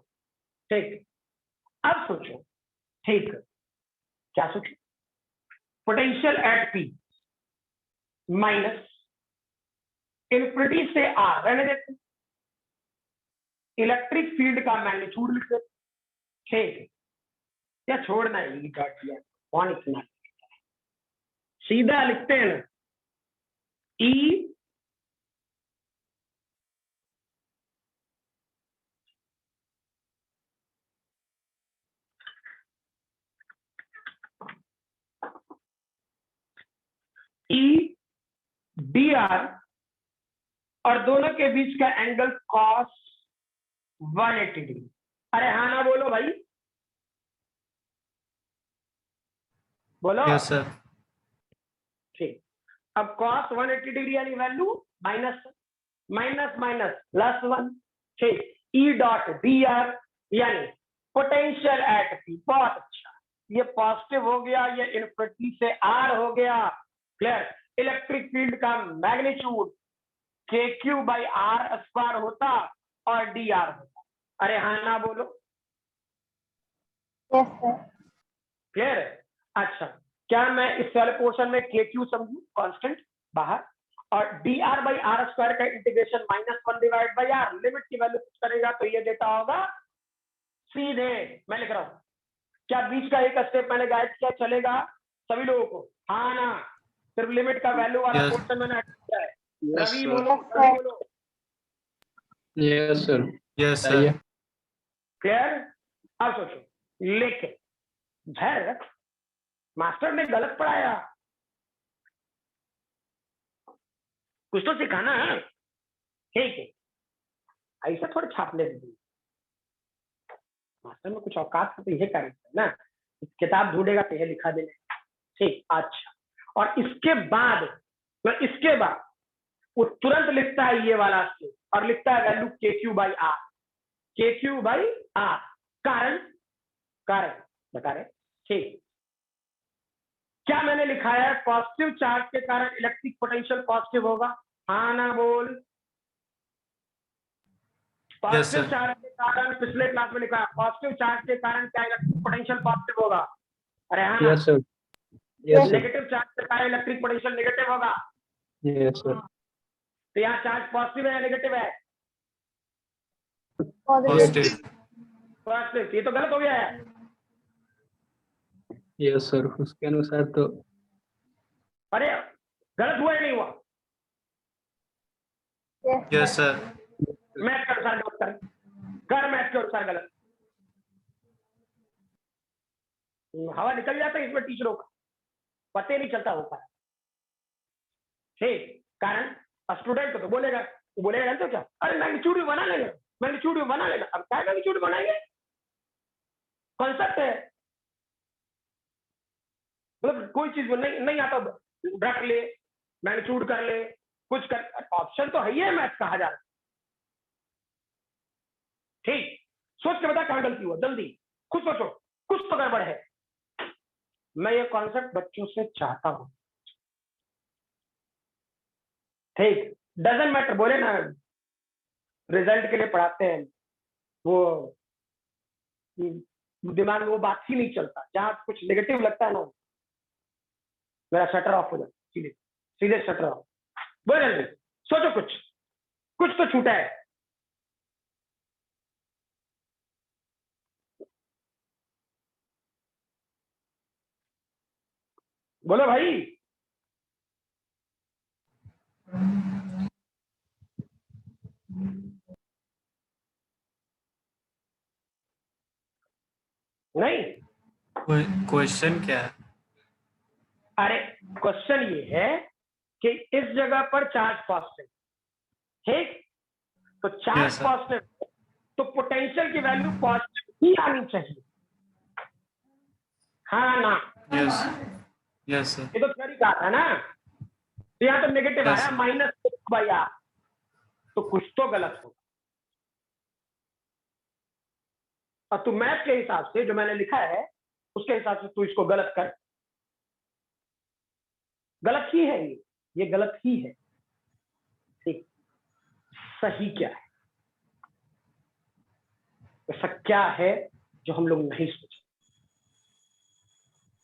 ठीक। अब सोचो, ठीक, क्या सोचो, potential at P minus infinity से आर रहने देते, इलेक्ट्रिक फील्ड का मैग्नीट्यूड लिखते, ठीक। क्या छोड़ना है, कौन इतना सीधा लिखते हैं ना, ई डी आर और दोनों के बीच का एंगल कॉस 180 डिग्री। अरे हाँ ना बोलो भाई, बोलो। Yes sir. ठीक, अब कॉस 180 डिग्री यानी value minus minus minus plus 1, ठीक। ई डॉट डी आर यानी पोटेंशियल एट पी, बहुत अच्छा, ये पॉजिटिव हो गया, ये इन्फिनिटी से आर हो गया, क्लियर। इलेक्ट्रिक फील्ड का मैग्नीट्यूड के क्यू बाई आर स्क्वायर होता और डी आर होता। अरे हाँ ना बोलो, यस सर। क्लियर है। अच्छा, क्या मैं इस वाले पोर्शन में के क्यू समझू कांस्टेंट बाहर, और d r by r square का integration -1 divide by r, limit की वैल्यू कुछ करेगा तो ये डेटा होगा सीधे, मैं लिख रहा हूं, क्या बीच का एक स्टेप मैंने गाइड किया चलेगा सभी लोगों को, हाँ ना, सिर्फ लिमिट का वैल्यू वाला Yes. पोर्शन मैंने हटा दिया है। यस रवि सर बोलो, Yes, रवि sir. बोलो, Yes, sir. यस बताइए। सर। क्लियर। अब सोचो, लेकिन भैरत मास्टर ने गलत पढ़ाया, कुछ तो सिखाना है, ठीक है, ऐसा थोड़ा छापने दीजिए, मास्टर में कुछ औकात तो ये करेंगे ना, किताब ढूंढेगा तो ये लिखा देना, ठीक। अच्छा, और इसके बाद वो तुरंत लिखता है ये वाला स्टेप और लिखता है वैल्यू के क्यू बाई आर, के क्यू बाई आर, कारण बता रहे, ठीक। क्या मैंने लिखा है, पॉजिटिव चार्ज के कारण इलेक्ट्रिक पोटेंशियल पॉजिटिव होगा, हाँ ना बोल। Positive sir. चार्ज के कारण पिछले क्लास में लिखा है, पॉजिटिव चार्ज के कारण क्या इलेक्ट्रिक पोटेंशियल पॉजिटिव होगा, अरे हाँ ना। Yes, sir. Yes, sir. Negative charge के कारण इलेक्ट्रिक पोटेंशियल नेगेटिव होगा, Yes, sir. तो यहाँ चार्ज पॉजिटिव है या नेगेटिव है, पॉजिटिव। पॉजिटिव। पॉजिटिव, ये तो गलत हो गया है, Yes, sir. उसके अनुसार तो अरे गलत हुआ या नहीं हुआ, यस सर। मैथ के अनुसार गलत करें, कर मैथ के अनुसार गलत, हवा निकल जाता है इसमें टीचरों का, पता ही नहीं चलता होता है, ठीक। कारण स्टूडेंट को तो बोलेगा जानते हो क्या, अरे मैग्नीट्यूड भी बना लेंगे, मैग्नीट्यूड बना लेना। अब क्या मैग्नीट्यूड बनाएंगे, कॉन्सेप्ट है, मतलब कोई चीज नहीं नहीं आता रख ले, मैग्नीट्यूड कर ले, कुछ कर, ऑप्शन तो है ही है, मैथ कहा जा रहा है। ठीक, सोच के बता कहां गलती हुआ, जल्दी खुद सोचो, कुछ तो गड़बड़ है। मैं ये कॉन्सेप्ट बच्चों से चाहता हूं। ठीक, डजंट मैटर, बोले ना रिजल्ट के लिए पढ़ाते हैं, वो दिमाग में वो बात ही नहीं चलता, जहां कुछ नेगेटिव लगता है ना मेरा शटर ऑफ हो जाता, सीधे सीधे शटर ऑफ। बोले जल्दी सोचो, कुछ कुछ तो छूटा है। बोलो भाई, नहीं? क्वेश्चन क्या है? अरे क्वेश्चन ये है कि इस जगह पर चार्ज पॉजिटिव, ठीक, तो चार्ज Yes, sir. पॉजिटिव, तो पोटेंशियल की वैल्यू पॉजिटिव ही आनी चाहिए, हाँ ना? Yes yes sir. ये तो थ्योरी का था ना, तो यहाँ तो नेगेटिव Yes, आया sir. -6/r, तो कुछ तो गलत होगा। और तू मैथ के हिसाब से जो मैंने लिखा है उसके हिसाब से तू इसको गलत कर, गलत ही है ये गलत ही है। ठीक, सही क्या है, ऐसा क्या है जो हम लोग नहीं सोचे?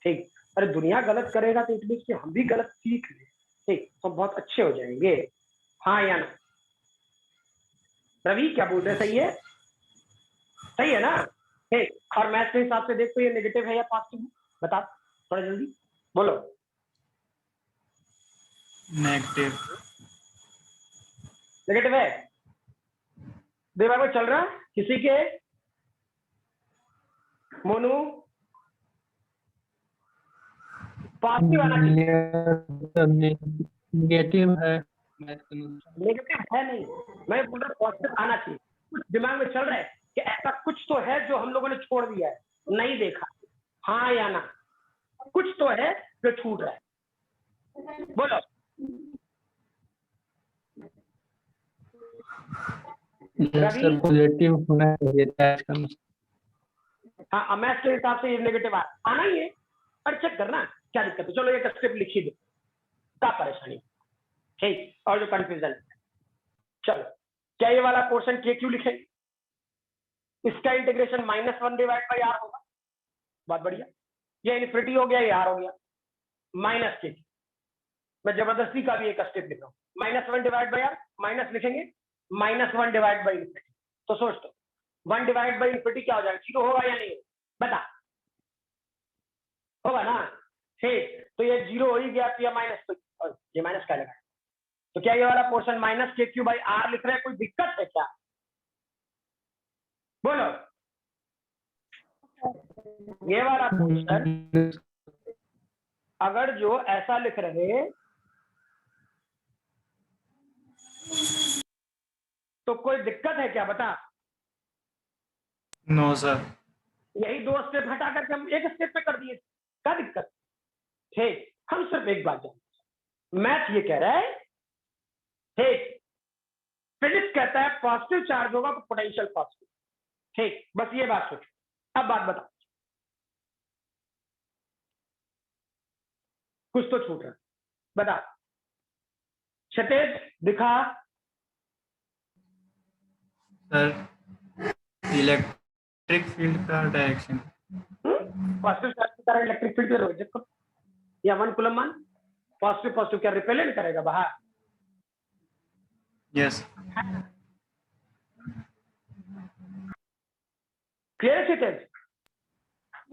ठीक, अरे दुनिया गलत करेगा तो इट मींस कि हम भी गलत सीख लें, ठीक, तो बहुत अच्छे हो जाएंगे, हाँ या ना? रवि क्या बोल रहे, सही है? सही है ना? ठीक, और मैथ के हिसाब से देख तो ये नेगेटिव है या पॉजिटिव, बता थोड़ा जल्दी बोलो। नेगेटिव नेगेटिव है, दिमाग में चल रहा है किसी के? मोनू, पॉजिटिव आना चाहिए, नेगेटिव है मैथ के अनुसार। नेगेटिव है नहीं, मैं बोल रहा पॉजिटिव आना चाहिए। कुछ दिमाग में चल रहा है कि ऐसा कुछ तो है जो हम लोगों ने छोड़ दिया है, नहीं देखा, हाँ या ना? कुछ तो है जो छूट रहा है, बोलो। यस सर, रवि, पॉजिटिव होना चाहिए मैथ का अनुसार। हाँ मैथ के हिसाब से ये नेगेटिव आना ही है, पर चेक करना क्या दिक्कत है। चलो एक स्टेप लिखी दो, क्या परेशानी, ठीक, और जो कंफ्यूजन है, चलो क्या ये वाला पोर्शन के क्यू लिखेंगे, इसका इंटीग्रेशन -1/r होगा, बहुत बढ़िया, ये इन्फिनिटी हो गया, ये r हो गया, माइनस के, मैं जबरदस्ती का भी एक स्टेप लिख रहा हूँ, -1/r, माइनस लिखेंगे -1/∞, तो सोच दो 1/∞ क्या हो जाएगा, 0 होगा या नहीं, बता, होगा ना? ठीक, तो ये 0 हो ही गया, तो ये माइनस, तो ये माइनस क्या लगा, तो क्या ये वाला पोर्शन -kq/r लिख रहे हैं, कोई दिक्कत है क्या, बोलो। ये वाला पोर्शन अगर जो ऐसा लिख रहे तो कोई दिक्कत है क्या, बता? No sir. यही 2 स्टेप हटा करके हम एक स्टेप पे कर दिए, क्या दिक्कत? ठीक, हम सिर्फ एक बात जानते, मैथ ये कह रहा है, ठीक, फिजिक्स कहता है पॉजिटिव चार्ज होगा तो पोटेंशियल पॉजिटिव, ठीक, बस ये बात सोचो। अब बात बता, कुछ तो छूट रहा है, बता क्षतेज, दिखा। सर इलेक्ट्रिक फील्ड का डायरेक्शन। पॉजिटिव चार्ज की तरह इलेक्ट्रिक फील्ड रिजेक्ट करो, या 1 कूलम मान, पॉजिटिव पॉजिटिव क्या रिपेलेंट करेगा बाहर? Yes clear Kshitij?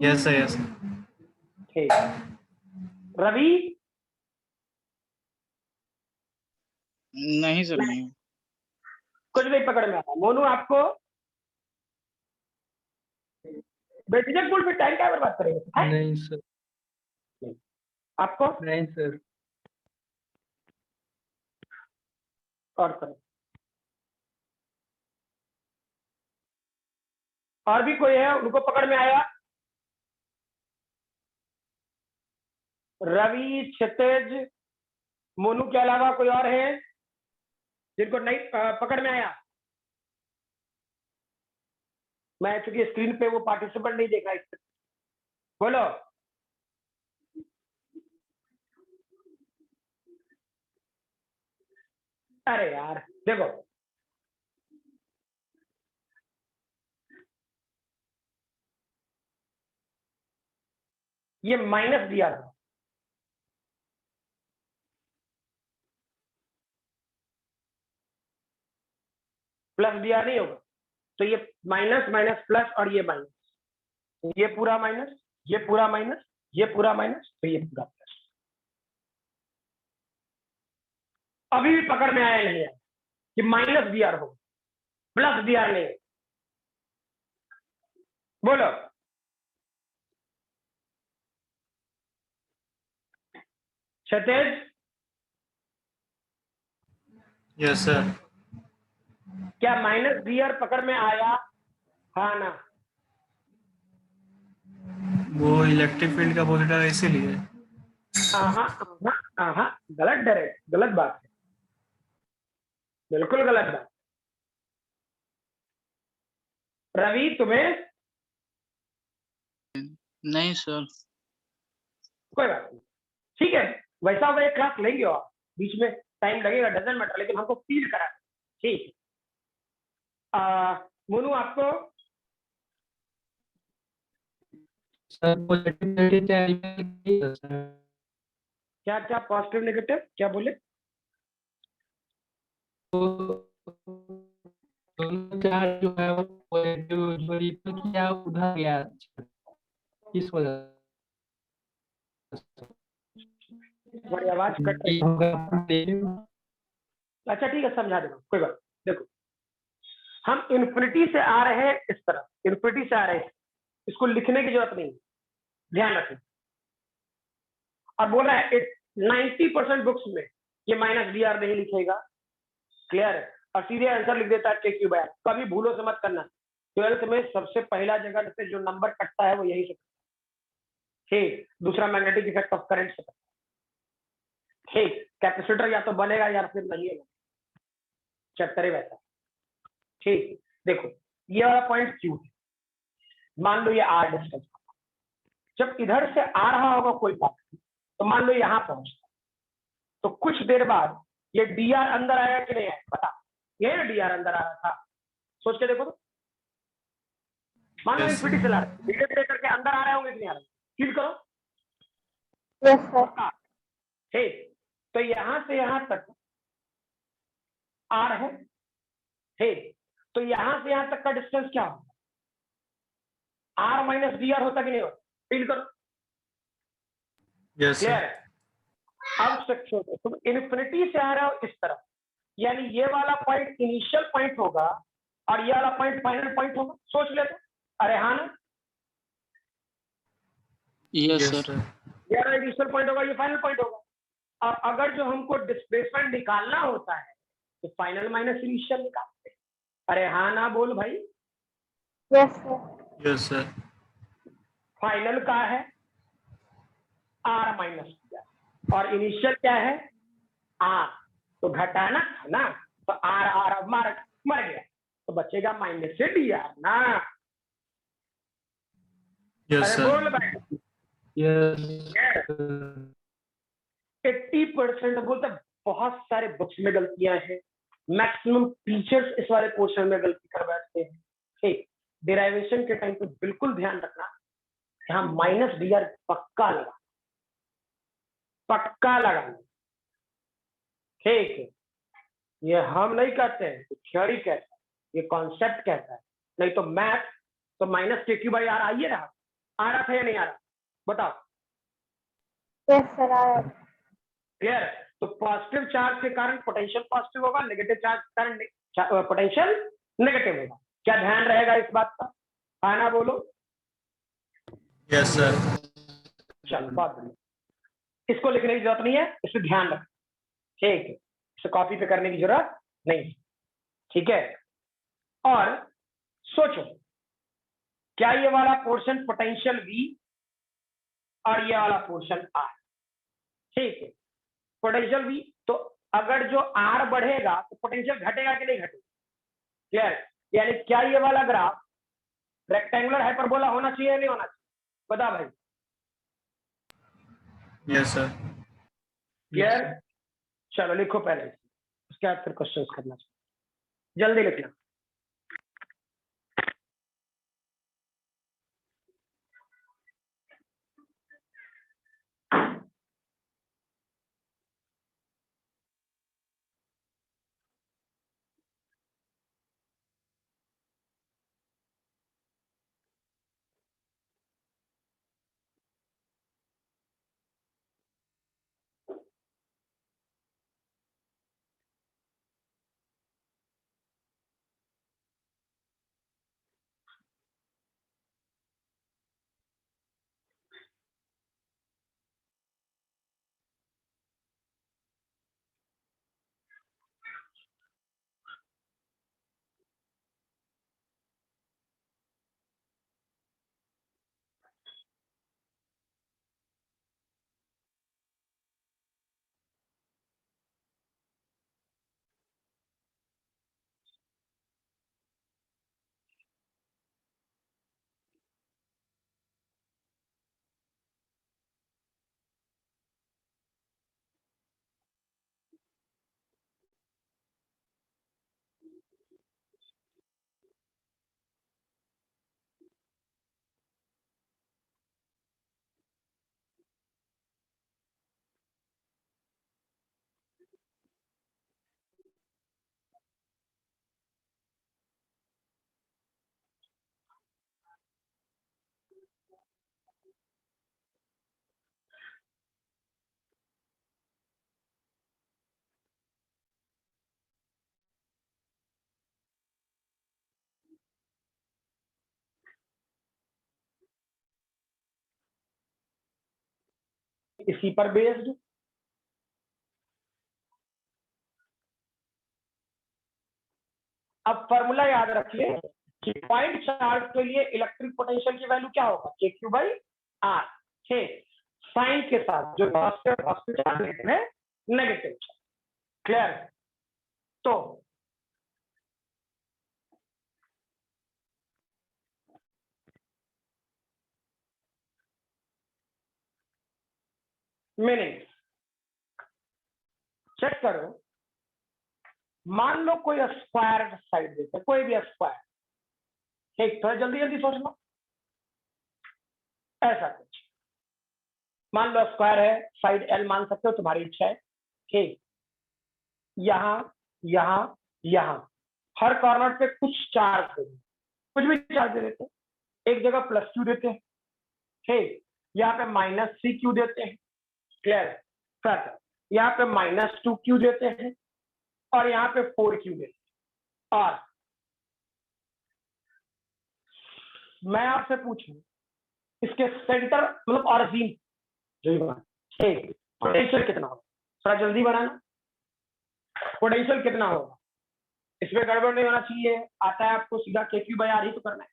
Yes sir yes. ठीक, रवि? नहीं सर, नहीं। कुछ नहीं पकड़ में आता। मोनू आपको बेटिजक पुल पे टाइम क्या बर्बाद करेंगे, हैं? नहीं सर, आपको नहीं सर। और करो, और भी कोई है उनको पकड़ में आया? रवि, क्षितिज, मोनू के अलावा कोई और है जिनको नहीं पकड़ में आया? मैं चूंकि स्क्रीन पे वो पार्टिसिपेंट नहीं देखा, बोलो। अरे यार देखो, ये माइनस दिया था, प्लस दिया नहीं होगा, तो ये माइनस माइनस प्लस और ये माइनस, ये पूरा माइनस, ये पूरा माइनस, ये पूरा माइनस, तो ये पूरा प्लस। अभी भी पकड़ में आया नहीं है कि माइनस दिया हो, प्लस दिया नहीं, बोलो। क्षितिज, यस सर। क्या माइनस दियर पकड़ में आया? हाँ ना? वो इलेक्ट्रिक फील्ड का पॉजिटिव है इसीलिए। गलत डायरेक्ट, गलत बात है, बिल्कुल गलत बात। रवि तुम्हें? नहीं सर। कोई बात नहीं, ठीक है, वैसा होगा एक क्लास लेंगे और बीच में टाइम लगेगा, डजंट मैटर, लेकिन हमको फील करा, ठीक है। मोनू आपको? सर पॉजिटिव नेगेटिव चाहिए सर। क्या क्या पॉजिटिव नेगेटिव क्या बोले? दोनों चार्ज जो है वो पॉजिटिव जो रिपेल किया उधर गया, इस वजह तुम्हारी आवाज कट रही से है। होगा। अच्छा ठीक है, समझा देगा, कोई बात। देखो, हम इन्फिनिटी से आ रहे हैं, इस तरह इन्फिनिटी से आ रहे हैं, इसको लिखने की जरूरत नहीं, ध्यान रखें। और बोल रहा है 90% बुक्स में ये माइनस डी आर नहीं लिखेगा, क्लियर है, और सीधे आंसर लिख देता है के क्यू बाय आर। कभी भूलो से मत करना, 12th में सबसे पहला जगह से जो नंबर कटता है वो यही से, ठीक। दूसरा मैग्नेटिक इफेक्ट ऑफ करंट से, ठीक। कैपेसिटर या तो बनेगा या फिर नहीं है, चैप्टर वैसा, ठीक। देखो ये वाला पॉइंट क्यू है, मान लो ये आर डिस्टेंस, जब इधर से आ रहा होगा कोई बात, तो मान लो यहां पहुंचता, तो कुछ देर बाद ये डी आर अंदर आया कि नहीं आया, बता। ये डी आर अंदर आ रहा था, सोच के देखो तो। मान लो Yes, इन्फिनिटी से ला रहे, धीरे धीरे करके अंदर आ रहे होंगे कि नहीं आ रहे, फील करो। Yes sir. ठीक, तो यहां से यहां तक आर है, ठीक। तो यहां से यहां तक का डिस्टेंस क्या होगा? आर माइनस डी आर होता कि नहीं होता, फील करो, यस क्लियर सर। है। अब सेक्शन तुम इन्फिनिटी से आ रहे हो इस तरफ, यानी ये वाला पॉइंट इनिशियल पॉइंट होगा और ये वाला पॉइंट फाइनल पॉइंट होगा, सोच लेते। अरे हाँ ना? Yes yes sir. सर। ये वाला इनिशियल पॉइंट होगा, ये फाइनल पॉइंट होगा। और अगर जो हमको डिस्प्लेसमेंट निकालना होता है तो फाइनल माइनस इनिशियल निकालते हैं। अरे हाँ ना बोल भाई। Yes sir. Yes sir. Final का है आर माइनस और इनिशियल क्या है आर, तो घटाना था ना, तो आर आर मर गया, तो बचेगा माइनस से डी आर ना। यस अरे सर। बोल भाई। यस 80% बोलते, बहुत सारे बुक्स में गलतियां हैं, मैक्सिमम टीचर्स इस वाले पोर्शन में गलती कर बैठते हैं, ठीक। डिराइवेशन के टाइम पे बिल्कुल ध्यान रखना, यहाँ माइनस डी आर पक्का लगा, पक्का लगाना, ठीक है। ये हम नहीं कहते हैं, थ्योरी कहता है, ये कॉन्सेप्ट कहता है, नहीं तो मैथ तो माइनस के क्यू बाई आर आइए रहा, आ रहा था या नहीं आ रहा, बताओ। यस सर आया। क्लियर है? तो पॉजिटिव चार्ज के कारण पोटेंशियल पॉजिटिव होगा, नेगेटिव चार्ज के कारण पोटेंशियल नेगेटिव होगा। क्या ध्यान रहेगा इस बात का? आना बोलो। Yes sir. चलो बहुत बढ़िया, इसको लिखने की जरूरत नहीं है, इस पर ध्यान रखें, ठीक है। इसे कॉपी पे करने की जरूरत नहीं, ठीक है। और सोचो क्या ये वाला पोर्शन पोटेंशियल V और ये वाला पोर्शन R, ठीक है। पोटेंशियल V, तो अगर जो R बढ़ेगा तो पोटेंशियल घटेगा कि नहीं घटेगा? क्लियर? यानी क्या ये वाला ग्राफ रेक्टेंगुलर हाइपरबोला होना चाहिए या नहीं होना चाहिए? बता भाई। Yes sir. क्लियर? चलो लिखो पहले, उसके बाद फिर क्वेश्चंस करना चाहिए, जल्दी लिखना। इसी पर बेस्ड अब फॉर्मूला याद रखिए कि पॉइंट चार्ज के लिए इलेक्ट्रिक पोटेंशियल की वैल्यू क्या होगा? KQ बाई R, ठीक। साइन के साथ जो पॉजिटिव चार्ज है नेगेटिव। क्लियर? तो मीनिंग चेक करो, मान लो कोई स्क्वायर साइड देते, कोई भी स्क्वायर, ठीक। थोड़ा जल्दी जल्दी सोच लो। ऐसा कुछ मान लो स्क्वायर है, साइड L मान सकते हो, तुम्हारी इच्छा है, ठीक। यहां यहां यहां हर कॉर्नर पे कुछ चार्ज दे, कुछ भी चार्ज दे देते हैं। एक जगह +Q देते हैं, ठीक। यहाँ पे -3Q देते हैं। क्लियर? फिर यहाँ पे -2Q देते हैं और यहाँ पे 4Q देते हैं। और मैं आपसे पूछूं, इसके सेंटर मतलब ऑरिजिन जो, ठीक, पोटेंशियल कितना होगा? थोड़ा जल्दी बनाना। पोटेंशियल कितना होगा? इसमें गड़बड़ नहीं होना चाहिए, आता है आपको सीधा KQ बाई R ही तो करना है।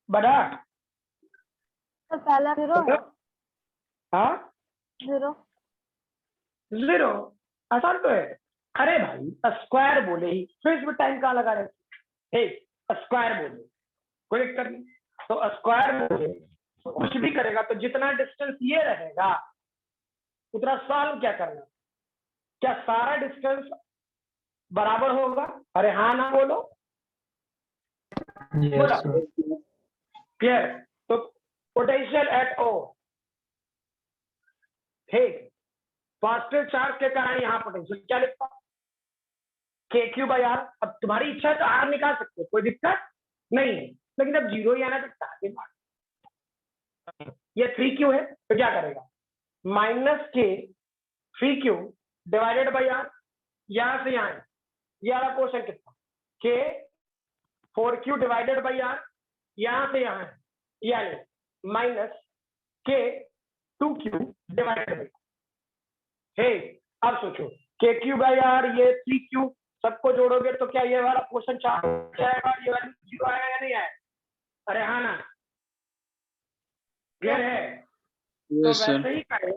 बड़ा तो पहला 0 है, हाँ 0 0 आसान तो है। अरे भाई स्क्वायर बोले ही फिर इसमें टाइम कहाँ लगा रहे, स्क्वायर बोले कोई दिक्कत नहीं। तो स्क्वायर बोले तो कुछ भी करेगा तो जितना डिस्टेंस ये रहेगा उतना सॉल्व क्या करना, क्या सारा डिस्टेंस बराबर होगा? अरे हाँ ना बोलो, Yes, sir. क्लियर? तो पोटेंशियल एट ओ, ठीक, पॉजिटिव चार्ज के कारण यहाँ पोटेंशियल क्या लिखता हूं, के क्यू बाई आर। अब तुम्हारी इच्छा है तो आर निकाल सकते हो, कोई दिक्कत नहीं है, लेकिन अब जीरो ही आना सकता है। ये 3Q है तो क्या करेगा, माइनस के 3Q डिवाइडेड बाई आर, यहां से यहां ये वाला पोर्शन कितना, के 4Q डिवाइडेड बाई आर, यहां से यहां यानी माइनस के 2Q डिवाइडेड बाई, हे अब सोचो के क्यू बाई आर ये 3Q सबको जोड़ोगे तो क्या ये वाला पोर्शन 4 हो जाएगा, ये वाला 0 आएगा या नहीं आएगा? अरे हाँ ना, क्लियर है? तो Yes, sir. वैसे ही करें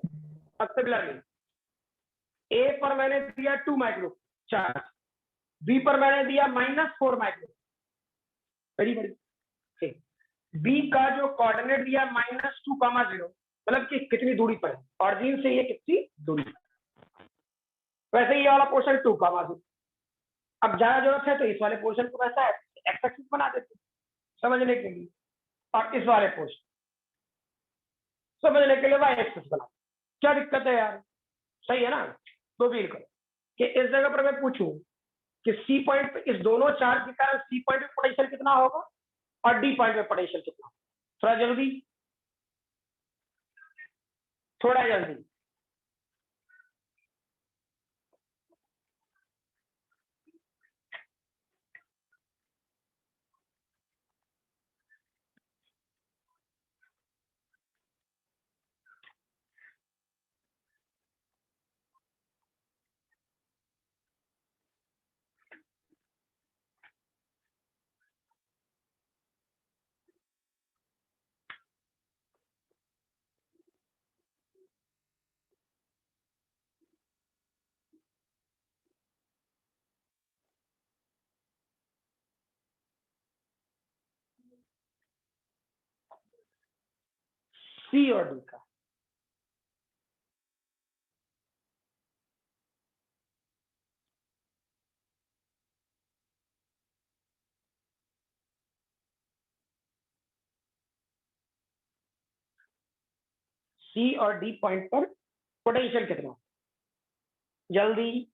सिमिलरली, ए पर मैंने दिया 2 माइक्रो चार्ज, बी पर मैंने दिया -4 माइक्रो, वेरी बड़ी, बी का जो कोऑर्डिनेट दिया -2,0, मतलब कि कितनी दूरी पर है ऑरिजिन से, ये कितनी दूरी पर। वैसे ये वाला पोर्शन 2,0, अब ज्यादा जरूरत है तो इस वाले पोर्शन को वैसा एक्स एक्सिस बना देते समझने के लिए, और इस वाले पोर्शन समझने के लिए वाई एक्सिस बना, क्या दिक्कत है यार, सही है ना? तो फील करो कि इस जगह पर मैं पूछूं कि सी पॉइंट पे इस दोनों चार्ज के कारण सी पॉइंट पे पोटेंशियल कितना होगा और डी पॉइंट पे पोटेंशियल कितना, थोड़ा जल्दी, थोड़ा जल्दी। सी और डी का सी और डी पॉइंट पर पोटेंशियल कितना, जल्दी।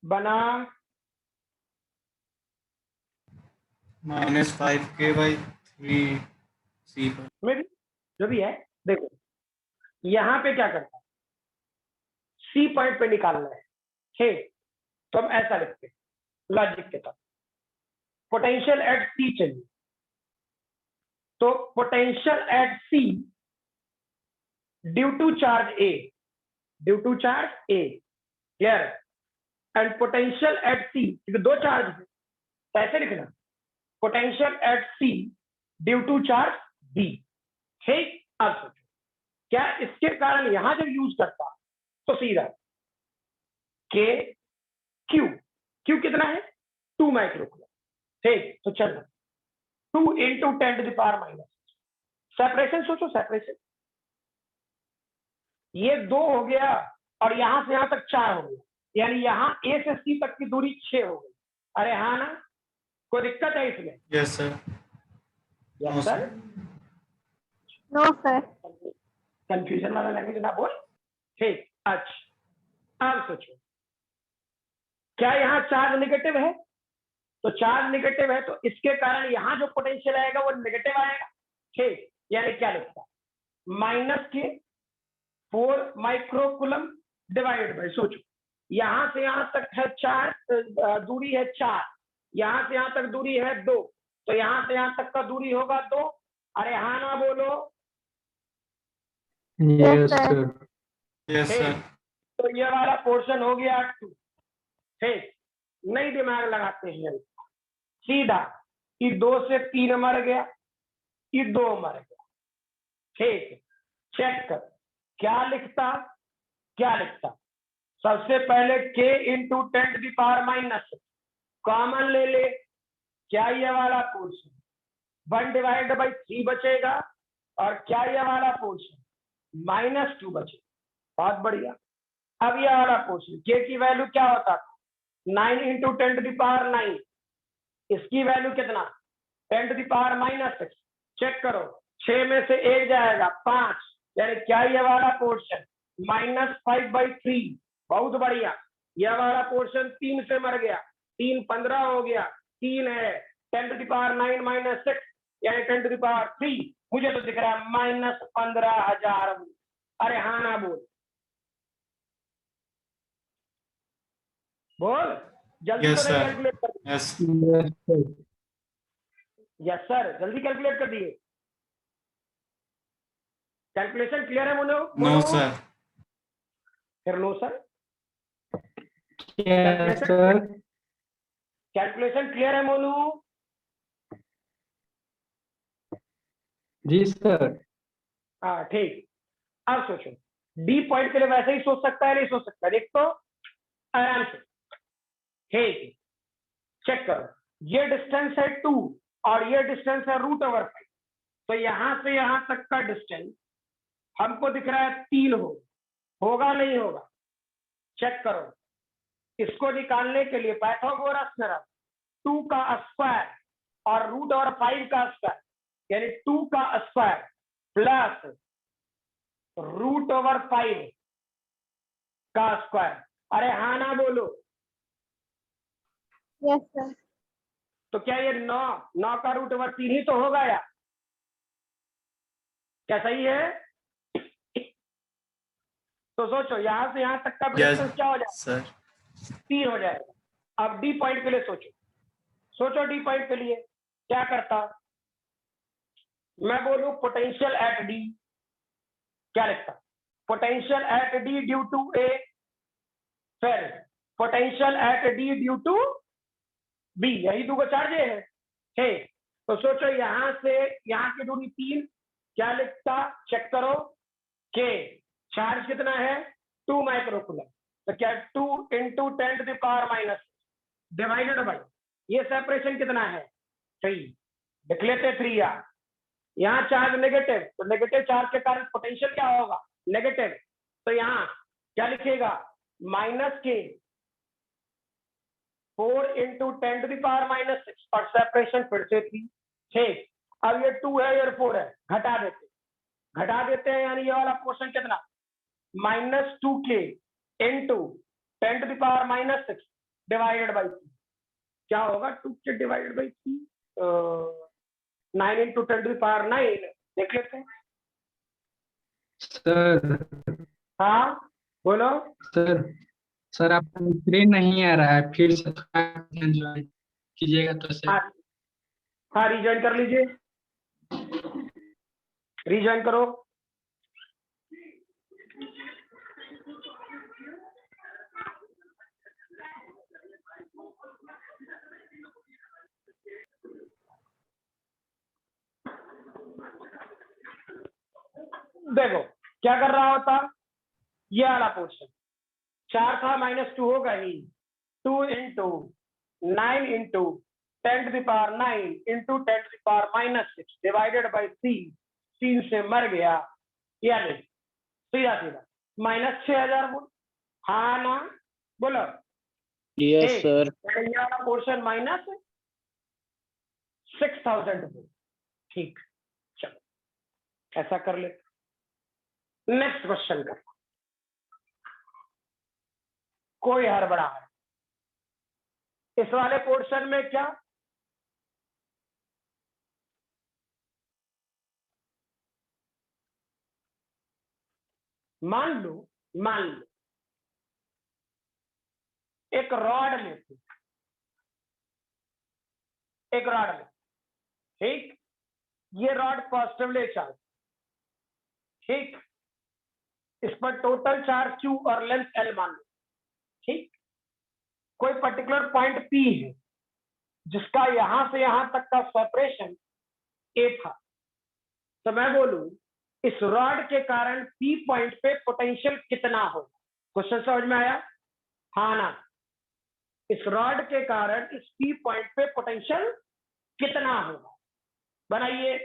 बना -5K/3 पर। में भी जो भी है, देखो यहां पे क्या करता है, सी पॉइंट पे निकालना है, ठीक, तो हम ऐसा लिखते हैं लॉजिक के तहत, पोटेंशियल एट सी चाहिए, तो potential at C due to charge A, due to charge A, clear? And potential at C, क्योंकि दो चार्ज है तो ऐसे लिखना, potential at C due to charge B, ठीक। अब सोचो क्या इसके कारण यहां जब यूज करता तो सीधा के क्यू, क्यू कितना है 2 माइक्रो कूलम, ठीक, तो चलो 2 × 10⁻⁻, सेपरेशन सोचो, सेपरेशन ये 2 हो गया और यहां से यहां तक 4 हो गया, यानी यहां ए से सी तक की दूरी 6 हो गई। अरे हाँ ना, कोई दिक्कत है इसमें? Yes sir. Yes sir. No sir. Confusion वाला लैंग्वेज ना बोल। ठीक, अच्छा अब सोचो, क्या यहाँ चार्ज नेगेटिव है? तो चार्ज नेगेटिव है तो इसके कारण यहाँ जो पोटेंशियल आएगा वो नेगेटिव आएगा। ठीक, यानी क्या लिखता, -4 माइक्रोकुलम डिवाइडेड बाय, सोचो यहां से यहां तक है 4, दूरी है 4, यहां से यहां तक दूरी है 2, तो यहां से यहां तक का दूरी होगा 2। अरे हाँ ना बोलो। Yes sir. सर। यस ठीक, सर। तो ये वाला पोर्शन हो गया 2। ठीक, नहीं दिमाग लगाते हैं, सीधा कि 2 से 3 मर गया, कि 2 मर गया। ठीक, चेक कर क्या लिखता, क्या लिखता। सबसे पहले k इंटू 10⁻⁻⁻⁶ कॉमन ले ले, क्या ये वाला पोर्शन 1/3 बचेगा, और क्या ये वाला पोर्शन -2 बचेगा। बहुत बढ़िया। अब ये वाला पोर्शन k की वैल्यू क्या होता था, 9 इंटू 10⁹, इसकी वैल्यू कितना 10⁻⁻⁶। चेक करो, 6 में से 1 जाएगा 5, यानी क्या ये वाला पोर्शन -5/3। बहुत बढ़िया। यह वाला पोर्शन 3 से मर गया, 3 15 हो गया, 3 है 10⁻⁹ यानी 10⁻3। मुझे तो दिख रहा है -15,000। अरे हाँ ना बोल, बोल जल्दी। Yes, तो नहीं sir. कैलकुलेट कर दिए? Yes. Yes sir. Yes sir, जल्दी कैलकुलेट कर दिए। कैलकुलेशन क्लियर है मोनो? No sir. फिर no sir. Yes sir. Calculation clear है मोनू? जी सर। हाँ ठीक। अब सोचो, डी पॉइंट के लिए वैसे ही सोच सकता है, नहीं सोच सकता? देख तो आराम से। ठीक, चेक करो, ये डिस्टेंस है 2 और ये डिस्टेंस है √5। तो यहां से यहां तक का डिस्टेंस हमको दिख रहा है 3 होगा नहीं होगा? चेक करो, इसको निकालने के लिए पाइथागोरस थ्योरम 2 का स्क्वायर और √5 का स्क्वायर, यानी 2 का स्क्वायर प्लस √5 का स्क्वायर। अरे हाँ ना बोलो। Yes sir. तो क्या ये 9 का √3 ही तो होगा यार? क्या सही है? तो सोचो यहां से यहां तक का यस डिस्टेंस क्या हो जाएगा, सर। 3 हो जाएगा। अब डी पॉइंट के लिए सोचो, सोचो डी पॉइंट के लिए क्या करता। मैं बोलूं पोटेंशियल एट डी, क्या लिखता? Potential at D due to A, फिर potential at D due to B, यही 2 चार्जे है। ठीक, तो सोचो यहां से यहां की दूरी 3, क्या लिखता? चेक करो, के चार्ज कितना है 2 माइक्रोकुलम, तो क्या 2 इंटू 10⁻⁻⁻, डिवाइडेड बाई ये सेपरेशन कितना है 3, लिख लेते 3 यार। यहाँ चार्ज नेगेटिव, तो नेगेटिव चार्ज के कारण पोटेंशियल क्या होगा नेगेटिव, तो यहाँ क्या लिखेगा -k 4 इंटू 10⁻⁻⁶, और सेपरेशन फिर से 3। ठीक, अब ये 2 है और 4 है, घटा देते हैं, यानी ये वाला पोर्शन कितना -2k इंटू 10⁻⁻⁶ डिवाइडेड बाई 3। क्या होगा 2k डिवाइडेड बाई 3, 9 इंटू 10⁹ देख लेते हैं। सर। हाँ बोलो। सर सर आपका स्क्रीन नहीं आ रहा है, फिर से ज्वाइन कीजिएगा तो सर। हाँ हाँ, रिज्वाइन कर लीजिए, रिज्वाइन करो। देखो क्या कर रहा होता, ये वाला पोर्शन 4 था -2 होगा ही, 2 into 9 into 10⁹ into 10⁻⁻⁶ divided by 3 से मर गया, यानी सीधा सीधा -6000 बोल। हाँ ना बोलो? Yes sir. ये वाला पोर्शन माइनस 6000 वोल्ट। ठीक, चलो ऐसा कर ले। नेक्स्ट क्वेश्चन कर, कोई हड़बड़ा है इस वाले पोर्शन में क्या? मान लो एक रॉड लेते, एक रॉड ले, ठीक, ये रॉड पॉजिटिवली चार्ज, ठीक, इस पर टोटल चार्ज Q और लेंथ L मान लो, ठीक। कोई पर्टिकुलर पॉइंट P है जिसका यहां से यहां तक का सेपरेशन A था, तो मैं बोलूं इस रॉड के कारण P पॉइंट पे पोटेंशियल कितना होगा? क्वेश्चन समझ में आया? हाँ ना? इस रॉड के कारण इस P पॉइंट पे पोटेंशियल कितना होगा? बनाइए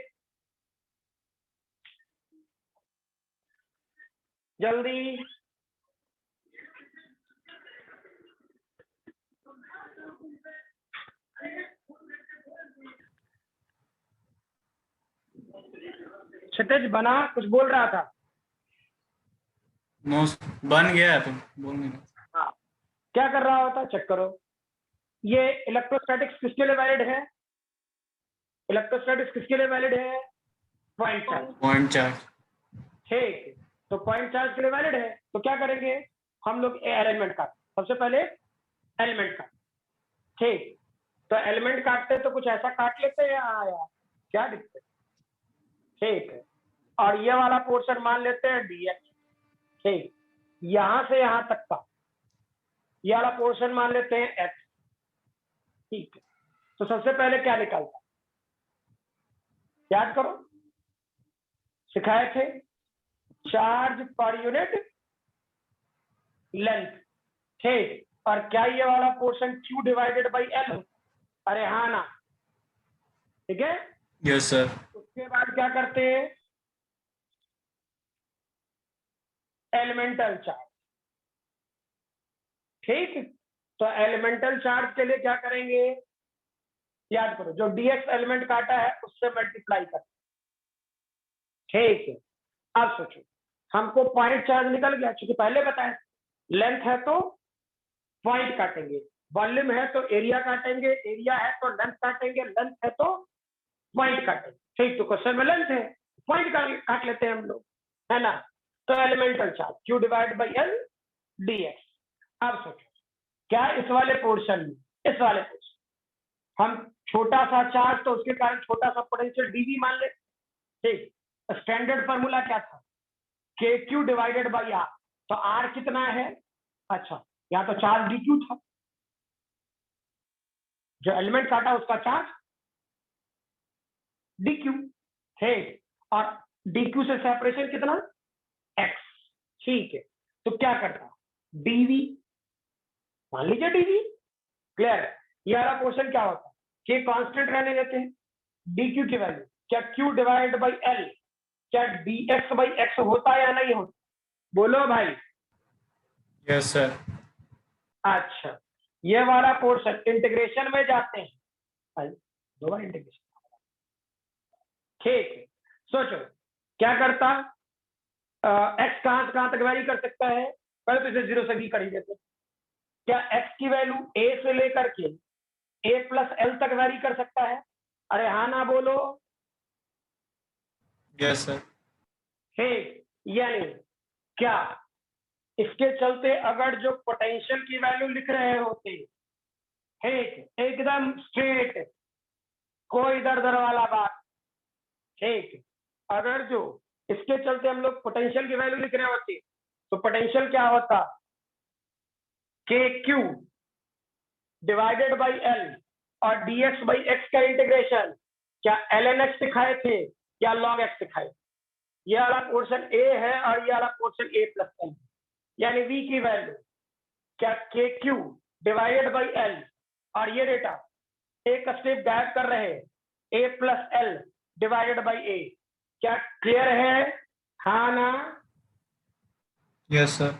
जल्दी। क्षितिज बना, कुछ बोल रहा था? बन गया है तो बोल नहीं रहा। हाँ, क्या कर रहा होता? चेक करो, ये इलेक्ट्रोस्टैटिक्स किसके लिए वैलिड है? इलेक्ट्रोस्टैटिक्स किसके लिए वैलिड है? Point charge. Point charge. ठीक, तो पॉइंट चार्ज के लिए वैलिड है, तो क्या करेंगे हम लोग? एलिमेंट काट, सबसे पहले एलिमेंट काट, ठीक। तो एलिमेंट काटते तो कुछ ऐसा काट लेते हैं यार, क्या दिक्कत? ठीक है, और ये वाला पोर्शन मान लेते हैं dx, ठीक, यहां से यहां तक का ये वाला पोर्शन मान लेते हैं x, ठीक है। तो सबसे पहले क्या निकालता? याद करो, सिखाए the charge per unit length, ठीक, और क्या ये वाला portion Q divided by L? अरे हाँ ना, ठीक है। Yes sir. उसके बाद क्या करते हैं? एलिमेंटल चार्ज, ठीक। तो एलिमेंटल चार्ज के लिए क्या करेंगे? याद करो, जो dx एलिमेंट काटा है उससे मल्टीप्लाई कर, ठीक है। अब सोचो, हमको पॉइंट चार्ज निकल गया, क्योंकि पहले बताया लेंथ है तो पॉइंट काटेंगे, वॉल्यूम है तो एरिया काटेंगे, एरिया है तो लेंथ काटेंगे, लेंथ है तो पॉइंट काटेंगे, ठीक। तो क्वेश्चन में लेंथ है, पॉइंट काट लेते हैं हम लोग, है ना? तो elemental charge Q divide by L dx। अब सोचो, क्या इस वाले पोर्शन में, इस वाले पोर्शन हम छोटा सा चार्ज तो उसके कारण छोटा सा पोटेंशियल dV मान ले, ठीक। स्टैंडर्ड फॉर्मूला क्या था? KQ divided by R। तो R कितना है? अच्छा, यहाँ तो चार्ज dQ था, जो एलिमेंट काटा उसका चार्ज dQ, ठीक, और dQ से सेपरेशन कितना? X, ठीक है। तो क्या करता? dV, मान लीजिए dV, क्लियर? ये वाला पोर्शन क्या होता है? K कांस्टेंट रहने देते हैं, dQ की वैल्यू क्या Q डिवाइड बाई L, क्या dx बाई x होता है या नहीं होता? बोलो भाई। Yes sir. अच्छा, ये वाला पोर्शन इंटीग्रेशन में जाते हैं भाई, दो बार इंटीग्रेशन, ठीक है। सोचो क्या करता? x कहां से कहां तक वैरी कर सकता है? पहले तो इसे 0 से b कर ही देते। क्या x की वैल्यू a से लेकर के a प्लस l तक वैरी कर सकता है? अरे हाँ ना बोलो। Yes sir. ठीक, यानी क्या इसके चलते अगर जो पोटेंशियल की वैल्यू लिख रहे होते, ठीक, एकदम स्ट्रेट, कोई इधर उधर वाला बात, ठीक, अगर जो इसके चलते हम लोग पोटेंशियल की वैल्यू लिख रहे होते तो पोटेंशियल क्या होता? KQ डिवाइडेड बाई L और dx बाई x का इंटीग्रेशन, क्या ln x सिखाए थे या log x सिखाए? ये वाला पोर्शन A है और ये वाला पोर्शन A प्लस L, यानी V की वैल्यू क्या KQ डिवाइडेड बाई L, और ये डेटा एक स्टेप गायब कर रहे हैं, A plus L divided by A। क्या क्लियर है? हाँ ना? Yes sir.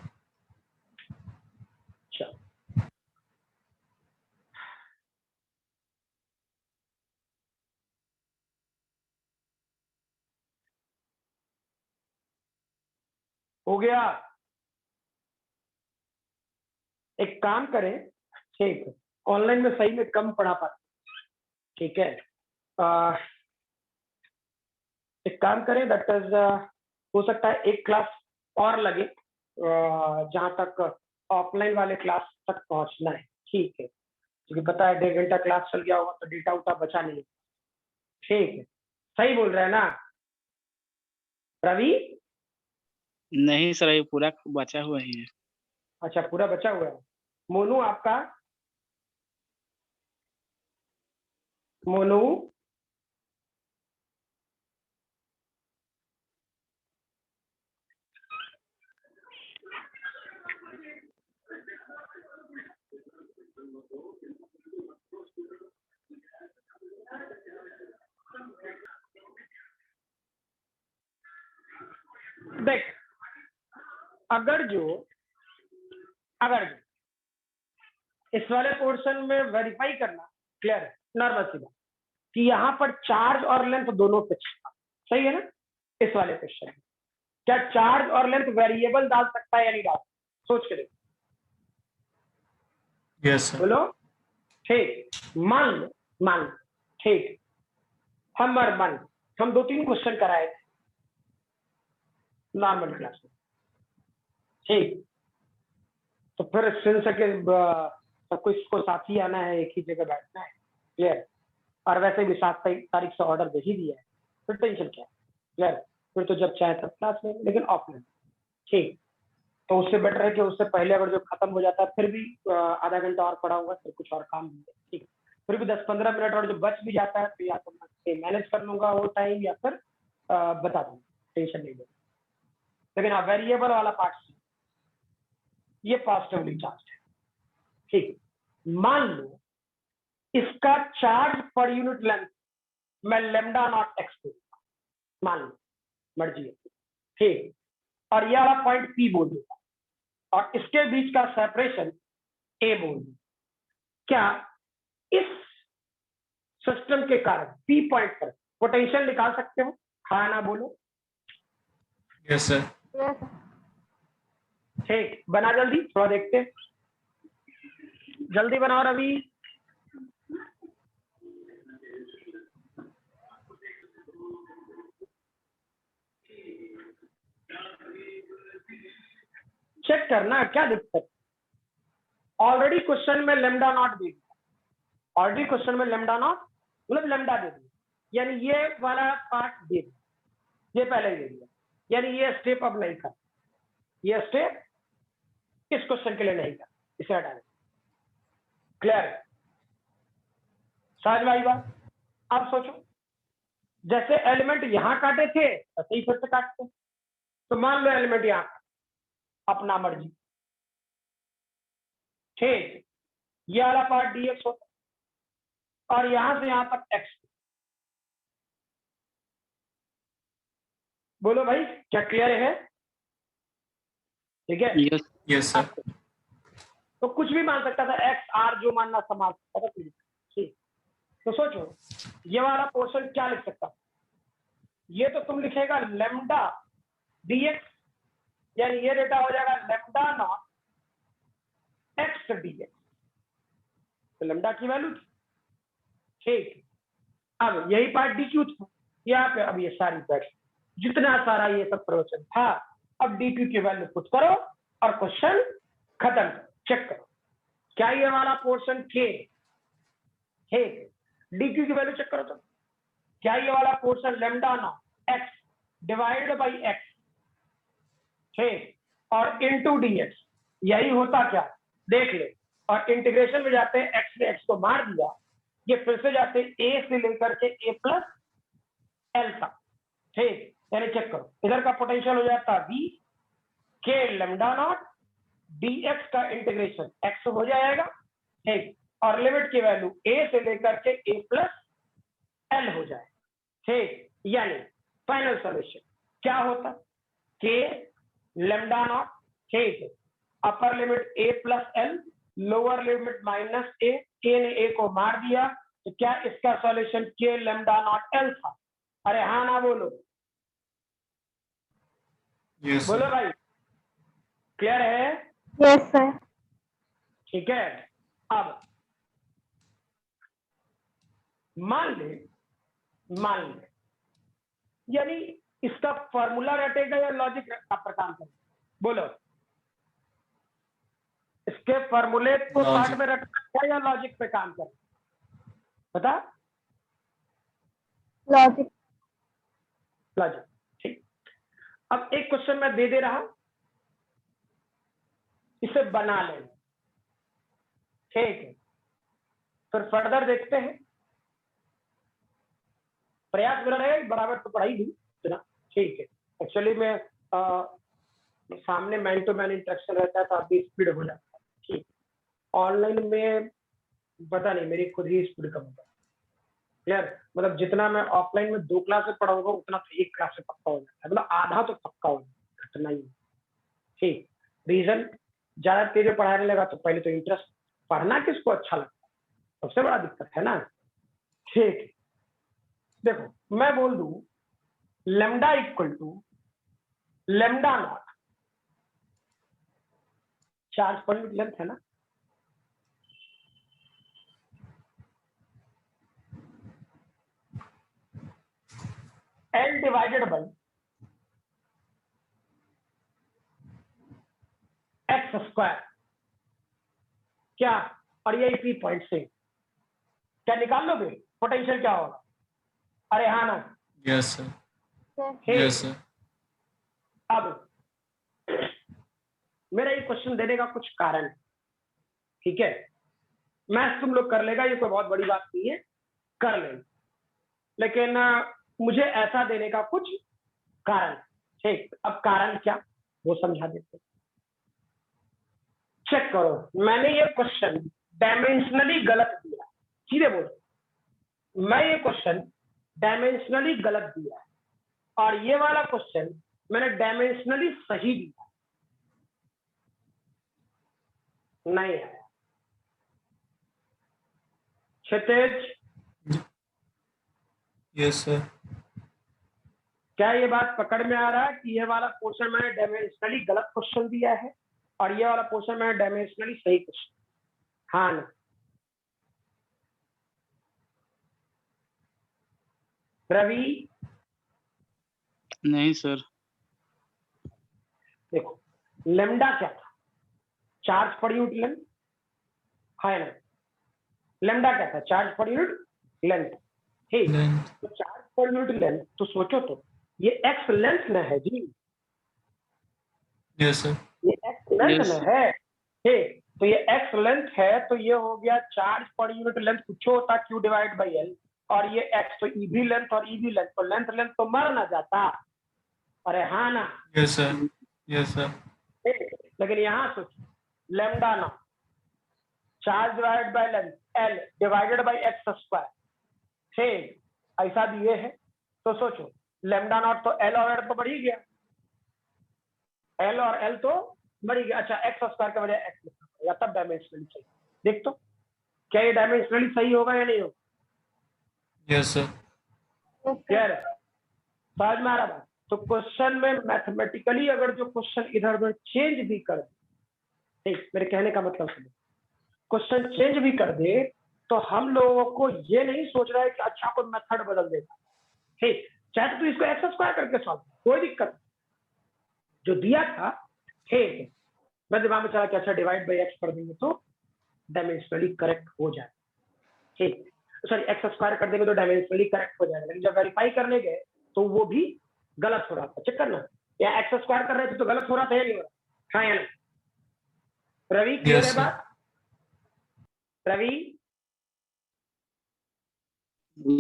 हो गया? एक काम करें, ठीक, ऑनलाइन में सही में कम पढ़ा पाते, ठीक है, एक काम करें, दैट इज हो सकता है एक क्लास और लगे, जहां तक ऑफलाइन वाले क्लास तक पहुंचना है, ठीक है, क्योंकि पता है 1.5 घंटा क्लास चल गया होगा तो डेटा उटा बचा नहीं, ठीक है, सही बोल रहे हैं ना रवि? नहीं सर, ये पूरा बचा हुआ ही है। अच्छा, पूरा बचा हुआ है। मोनू आपका? मोनू? देख, अगर जो इस वाले पोर्शन में वेरीफाई करना क्लियर है, नॉर्मल सी बात, कि यहाँ पर चार्ज और लेंथ दोनों फिक्स, सही है ना? इस वाले क्वेश्चन में क्या चार्ज और लेंथ वेरिएबल डाल सकता है या नहीं डाल सकता? सोच के देखो, यस सर। बोलो। ठीक, मान लो, ठीक, हम 2-3 क्वेश्चन कराए थे नॉर्मल क्लास में, ठीक, तो फिर सुन सके सबको, इसको साथ ही आना है, एक ही जगह बैठना है, क्लियर? और वैसे भी 7 तारीख से ऑर्डर दे ही दिया है, फिर टेंशन क्या है, क्लियर? फिर तो जब चाहे तब क्लास में, लेकिन ऑफलाइन, ठीक, तो उससे बेटर है कि उससे पहले अगर जो खत्म हो जाता है, फिर भी आधा घंटा और पढ़ाऊंगा, फिर कुछ और काम भी है, ठीक, फिर भी 10-15 मिनट और जो बच भी जाता है तो या तो मैं मैनेज कर लूंगा वो टाइम, या फिर बता दूंगा, टेंशन नहीं लेना। लेकिन हाँ, वेरिएबल वाला पार्ट ये पॉजिटिवली चार्ज है, ठीक। मान लो इसका चार्ज पर यूनिट लेंथ मैं लेमडा नॉट एक्स दूंगा, मान लो, मर्जी है, ठीक, और ये वाला पॉइंट पी बोल दूंगा, और इसके बीच का सेपरेशन ए बोल दूंगा। क्या इस सिस्टम के कारण पी पॉइंट पर पोटेंशियल निकाल सकते हो? हाँ ना बोलो। Yes sir. Yes. ठीक, बना जल्दी, थोड़ा देखते हैं, जल्दी बनाओ रवि। चेक करना क्या दिक्कत, ऑलरेडी क्वेश्चन में लेमडा नॉट दे दिया, ऑलरेडी क्वेश्चन में लेमडा नॉट मतलब लेमडा दे दिया, यानी ये वाला पार्ट दे दिया, ये पहले ही दे दिया, यानी ये स्टेप अब नहीं कर, ये स्टेप इस क्वेश्चन के लिए नहीं कर, इसे हटा दें, क्लियर? समझ में आई बात? अब सोचो, जैसे एलिमेंट यहां काटे थे वैसे ही फिर से काटते, तो मान लो एलिमेंट यहां, अपना मर्जी, ठीक, ये वाला पार्ट dx होता और यहां से यहां तक x, बोलो भाई क्या क्लियर है? ठीक है, यस यस सर। तो कुछ भी मान सकता था, x r जो मानना समान सकता था, ठीक। तो सोचो ये वाला पोर्शन क्या लिख सकता, ये तो तुम लिखेगा लेमडा dx, यानी ये डेटा हो जाएगा लेमडा नॉट x dx, तो लेमडा की वैल्यू थी, ठीक। अब यही पार्ट dq था यहाँ पे, अब ये सारी बैठ, जितना सारा ये सब प्रवचन था, अब dq की वैल्यू पुट करो और क्वेश्चन खत्म, चेक करो क्या ये हमारा पोर्शन k, ठीक, dq की वैल्यू चेक करो, तो क्या ये वाला portion lambda naught x divided by x, ठीक, और इनटू dx, यही होता क्या, देख ले, और इंटीग्रेशन में जाते हैं x ने x को मार दिया, ये फिर से जाते a से लेकर के a प्लस l तक, ठीक, यानी चेक करो इधर का पोटेंशियल हो जाता v k lambda naught dx का इंटीग्रेशन x हो जाएगा, ठीक, और लिमिट की वैल्यू a से लेकर के a प्लस l हो जाए, ठीक, यानी फाइनल सॉल्यूशन क्या होता, k लेमडा नॉट, ठीक, upper limit a plus l, lower limit minus a, k ने a को मार दिया, तो क्या इसका solution k lambda naught l था? अरे हाँ ना बोलो, यस बोलो सर। भाई, क्लियर है? Yes sir. ठीक है। अब मान ले यानी इसका फॉर्मूला रटेगा या लॉजिक पर काम करेगा? बोलो, इसके फॉर्मूले को पार्ट Logic. में रटेगा या लॉजिक पे काम करेगा? बता। लॉजिक। लॉजिक। ठीक। अब एक क्वेश्चन मैं दे रहा, इसे बना लेना। ठीक है, फिर फर्दर देखते हैं। प्रयास मेरा रहेगा बराबर तो पढ़ाई भी ना। ठीक है। एक्चुअली में सामने मैन टू मैन इंटरेक्शन रहता है तो आप भी स्पीड हो जाता है। ठीक। ऑनलाइन में पता नहीं, मेरी खुद ही स्पीड कम होता है। क्लियर? मतलब जितना मैं ऑफलाइन में 2 क्लास में पढ़ाऊंगा उतना तो 1 क्लास में पक्का हो जाता है, मतलब आधा तो पक्का हो जाता है, घटना ही। ठीक। रीजन, ज्यादा तेज पढ़ाने लगा तो पहले तो इंटरेस्ट, पढ़ना किसको अच्छा लगता है, सबसे बड़ा दिक्कत है ना। ठीक। देखो मैं बोल दूं lambda equal to lambda naught, charge per unit length है ना, L divided by X square, क्या? और ये इसी पॉइंट से क्या निकाल लोगे? पोटेंशियल क्या होगा? अरे हाँ ना। Yes, sir. ठीक। Yes, sir. अब मेरा ये क्वेश्चन देने का कुछ कारण है। ठीक है, मैथ्स तुम लोग कर लेगा, ये कोई बहुत बड़ी बात नहीं है, कर लेंगे, लेकिन मुझे ऐसा देने का कुछ कारण। ठीक। अब कारण क्या वो समझा देते। चेक करो, मैंने ये क्वेश्चन डायमेंशनली गलत दिया, सीधे बोलो मैं ये क्वेश्चन डायमेंशनली गलत दिया है, और ये वाला क्वेश्चन मैंने डायमेंशनली सही दिया। नहीं आया। क्षितिज, Yes, sir. क्या ये बात पकड़ में आ रहा है कि ये वाला पोर्शन मैंने डायमेंशनली गलत क्वेश्चन दिया है और ये वाला पोर्शन मैंने डायमेंशनली सही क्वेश्चन? हाँ ना? रवि, नहीं सर। देखो लेमडा क्या था? चार्ज पर यूनिट लेंथ है ना। लेमडा क्या था? Charge per unit length. ठीक। Length. तो चार्ज पर यूनिट लेंथ, तो सोचो तो ये एक्स लेंथ में है जी, Yes, sir. ये एक्स लेंथ Yes. में है। ठीक। तो ये एक्स लेंथ है तो ये हो गया चार्ज पर यूनिट लेंथ कुछ होता Q डिवाइड बाई L, और ये एक्स तो ई भी लेंथ और ई भी लेंथ, तो लेंथ तो मर ना जाता। अरे हाँ ना। Yes, sir. Yes, sir. ठीक। लेकिन यहाँ सोचो लेमडा ना charge divide by length L divided by X square. ठीक। ऐसा दिए है तो सोचो लेमडा नॉट तो L और L तो बढ़ ही गया, L और L तो बढ़ ही गया। अच्छा एक्स स्क्वायर के बजाय एक्स लिखना पड़ेगा, तब डायमेंशनली सही। देख तो क्या ये डायमेंशनली सही होगा या नहीं होगा? Yes, sir. क्लियर है? समझ में आ रहा बात? तो क्वेश्चन में मैथमेटिकली अगर जो क्वेश्चन इधर उधर चेंज भी कर दे, ठीक, मेरे कहने का मतलब सुनो, क्वेश्चन चेंज भी कर दे तो हम लोगों को ये नहीं सोच रहा है कि अच्छा कोई मेथड बदल देगा। ठीक। चाहे तो इसको एक्स स्क्वायर करके सॉल्व, कोई दिक्कत नहीं, जो दिया था। ठीक है, मैं दिमाग में चला कि अच्छा डिवाइड बाई एक्स कर देंगे तो डायमेंशनली करेक्ट हो जाए। ठीक। सॉरी एक्स स्क्वायर कर देंगे तो डायमेंशनली करेक्ट हो जाएगा, लेकिन जब वेरीफाई करने गए तो वो भी गलत हो रहा था। चेक करना, या एक्स स्क्वायर कर रहे थे तो गलत हो रहा था या नहीं हो रहा? हाँ या नहीं? रवि क्लियर Yes, है sir. बात? Ravi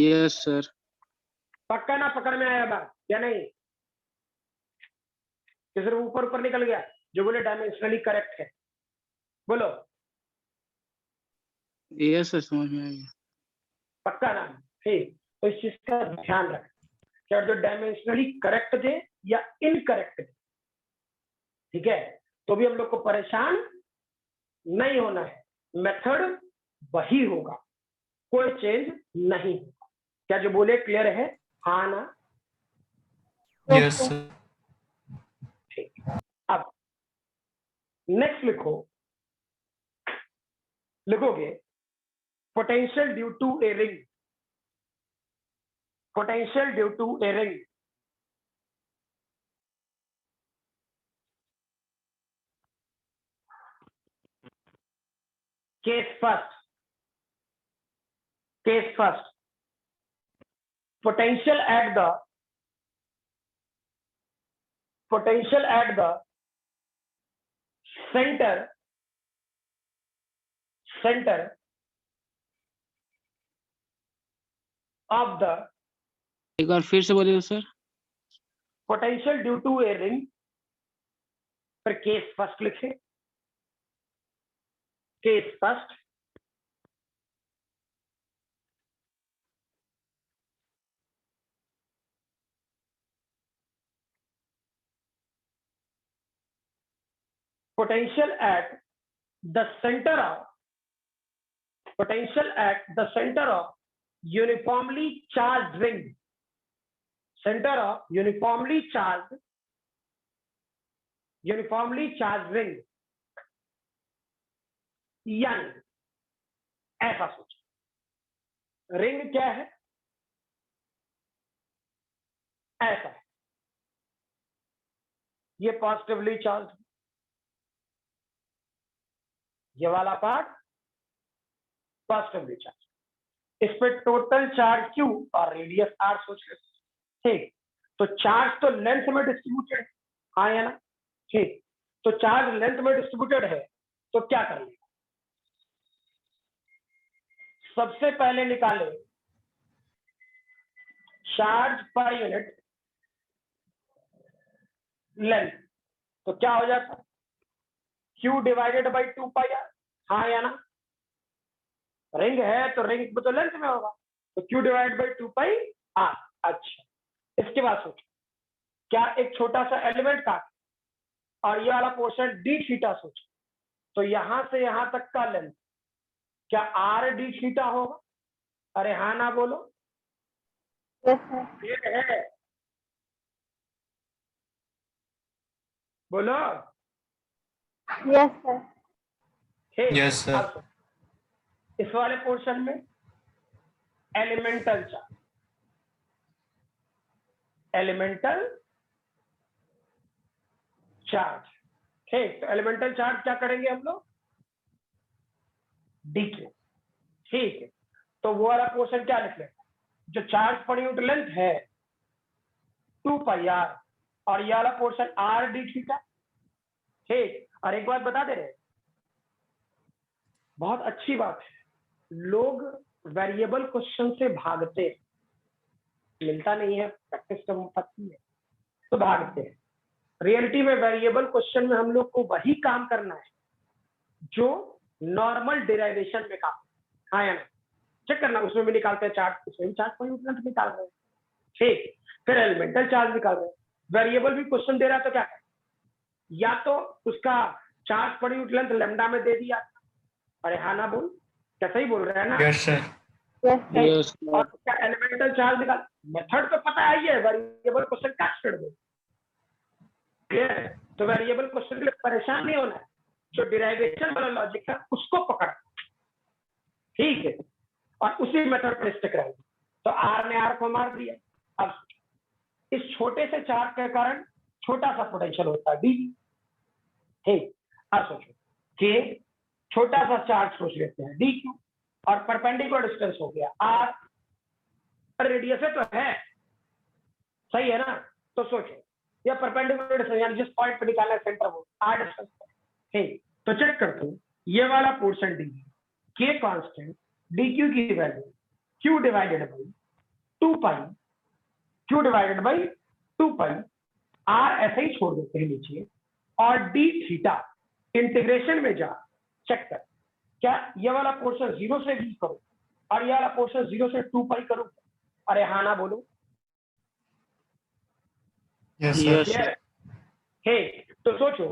yes sir. पक्का ना पकड़ में आया बात या नहीं? कि सिर्फ ऊपर ऊपर निकल गया जो बोले डायमेंशनली करेक्ट है? बोलो यस सर, समझ में आ गया। पक्का ना? ठीक। तो इस चीज का ध्यान रखें कि जो डायमेंशनली करेक्ट दे या इनकरेक्ट दे, ठीक है, तो भी हम लोग को परेशान नहीं होना है, मेथड वही होगा, कोई चेंज नहीं होगा। क्या जो बोले क्लियर है? हाँ ना? Yes, sir. ठीक। अब नेक्स्ट लिखोगे potential due to a ring, potential due to a ring case first potential at the center of the एक बार फिर से बोलिए sir. Potential due to a ring पर केस फर्स्ट लिखे, case first potential at the center of uniformly charged ring, center of uniformly charged ring यानी ऐसा सोचो, ring क्या है, ऐसा है, ये पॉजिटिवली चार्ज, ये वाला पार्ट पॉजिटिवली चार्ज, इस पे टोटल चार्ज Q और रेडियस R सोच लेते, ठीक। तो चार्ज तो लेंथ में डिस्ट्रीब्यूटेड है, हाँ या ना, ठीक। तो चार्ज लेंथ में डिस्ट्रीब्यूटेड है, तो क्या कर लेगा, सबसे पहले निकाले चार्ज पर यूनिट लेंथ, तो क्या हो जाता, Q डिवाइडेड बाई 2πr, हाँ या ना, रिंग है तो रिंग में तो लेंथ में होगा, तो Q डिवाइड बाई 2πr। अच्छा, इसके बाद सोचो, क्या एक छोटा सा एलिमेंट का और ये वाला पोर्शन d थीटा सोचो, तो यहां से यहां तक का लेंथ क्या r d थीटा होगा, अरे हाँ ना बोलो, यस सर, ये है, बोलो, यस सर, ठीक। Yes, sir. अब इस वाले पोर्शन में एलिमेंटल चार्ज, ठीक। तो एलिमेंटल चार्ज क्या करेंगे हम लोग, डीके, ठीक है। तो वो वाला पोर्शन क्या लिख लेंगे, जो चार्ज पर यूनिट लेंथ है 2πr और ये वाला पोर्शन r d थीटा, ठीक। और एक बात बता दे रहे, बहुत अच्छी बात है, लोग वेरिएबल क्वेश्चन से भागते हैं, मिलता नहीं है, प्रैक्टिस कम पड़ती है तो भागते हैं। रियलिटी में वेरिएबल क्वेश्चन में हम लोग को वही काम करना है जो नॉर्मल डेरिवेशन में काम, हाँ या ना, चेक करना, उसमें भी निकालते हैं चार्ज, उसमें भी चार्ज पर यूनिट निकाल रहे हैं, ठीक। फिर एलिमेंटल चार्ज निकाल रहे हैं, वेरिएबल भी क्वेश्चन दे रहा है तो क्या करें, या तो उसका charge per unit length lambda में दे दिया, अरे हाँ ना बोल, क्या सही बोल रहे हैं ना, Yes, sir. Yes sir, yes और क्या एलिमेंटल चार्ज निकाल, मेथड तो पता है, ये वेरिएबल क्वेश्चन काट कर दो, तो वेरिएबल क्वेश्चन के लिए परेशान नहीं होना है, जो डिराइवेशन वाला लॉजिक है उसको पकड़, ठीक है, और उसी मेथड पर स्टिक रहेगी। तो R ने R को मार दिया, अब इस छोटे से चार्ज के कारण छोटा सा पोटेंशियल होता है D, ठीक। अब सोचो कि छोटा सा चार्ज सोच लेते हैं dq और परपेंडिकुलर डिस्टेंस हो गया r, रेडियस तो है, सही है ना, तो सोचो या परपेंडिकुलर डिस्टेंस यानी जिस पॉइंट पे निकालना है सेंटर वो r डिस्टेंस, ठीक। तो चेक करते हैं, ये वाला portion d k constant dq की value q divided by 2π, q divided by 2π, r ऐसे ही छोड़ देते हैं नीचे, और d थीटा इंटीग्रेशन में जा चेक कर, क्या ये वाला पोर्शन 0 से v करो और ये वाला पोर्शन 0 से 2π करो, अरे हाँ ना बोलो, Yes, sir. यस क्लियर, ठीक। तो सोचो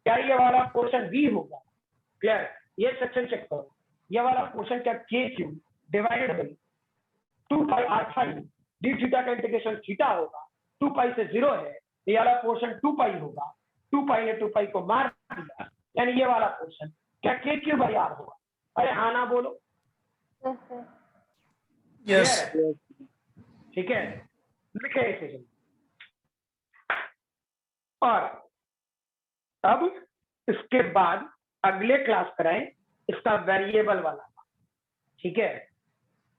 क्या ये वाला पोर्शन v होगा, क्लियर, ये सेक्शन चेक करो, ये वाला पोर्शन क्या kq divided by 2π r d theta का इंटीग्रेशन थीटा होगा, 2π से 0 है, ये वाला पोर्शन 2π होगा, 2π ने 2π को मार दिया, यानी ये वाला पोर्शन क्या के क्यू बाई आर होगा? अरे हाँ ना बोलो। Yes, sir. यस Clear है? ठीक है, लिखे इसे। और अब इसके बाद अगले क्लास कराएं इसका वेरिएबल वाला, ठीक है?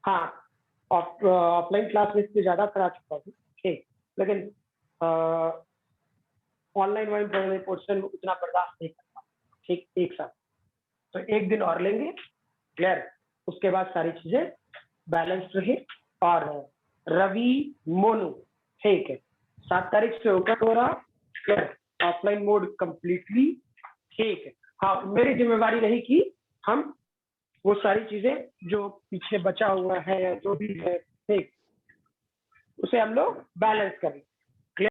हाँ, ऑफलाइन क्लास में इससे ज्यादा करा चुका हूँ, ठीक, लेकिन ऑनलाइन वाइन पोर्शन उतना बर्दाश्त नहीं करता, ठीक, एक साथ तो एक दिन और लेंगे, क्लियर? उसके बाद सारी चीजें बैलेंस रहे। और रवि मोनू, ठीक है, 7 तारीख से ओपन हो रहा, क्लियर? ऑफलाइन मोड कंप्लीटली, ठीक है। हाँ, मेरी जिम्मेवारी रही कि हम वो सारी चीजें जो पीछे बचा हुआ है या जो भी है, ठीक, उसे हम लोग बैलेंस करें।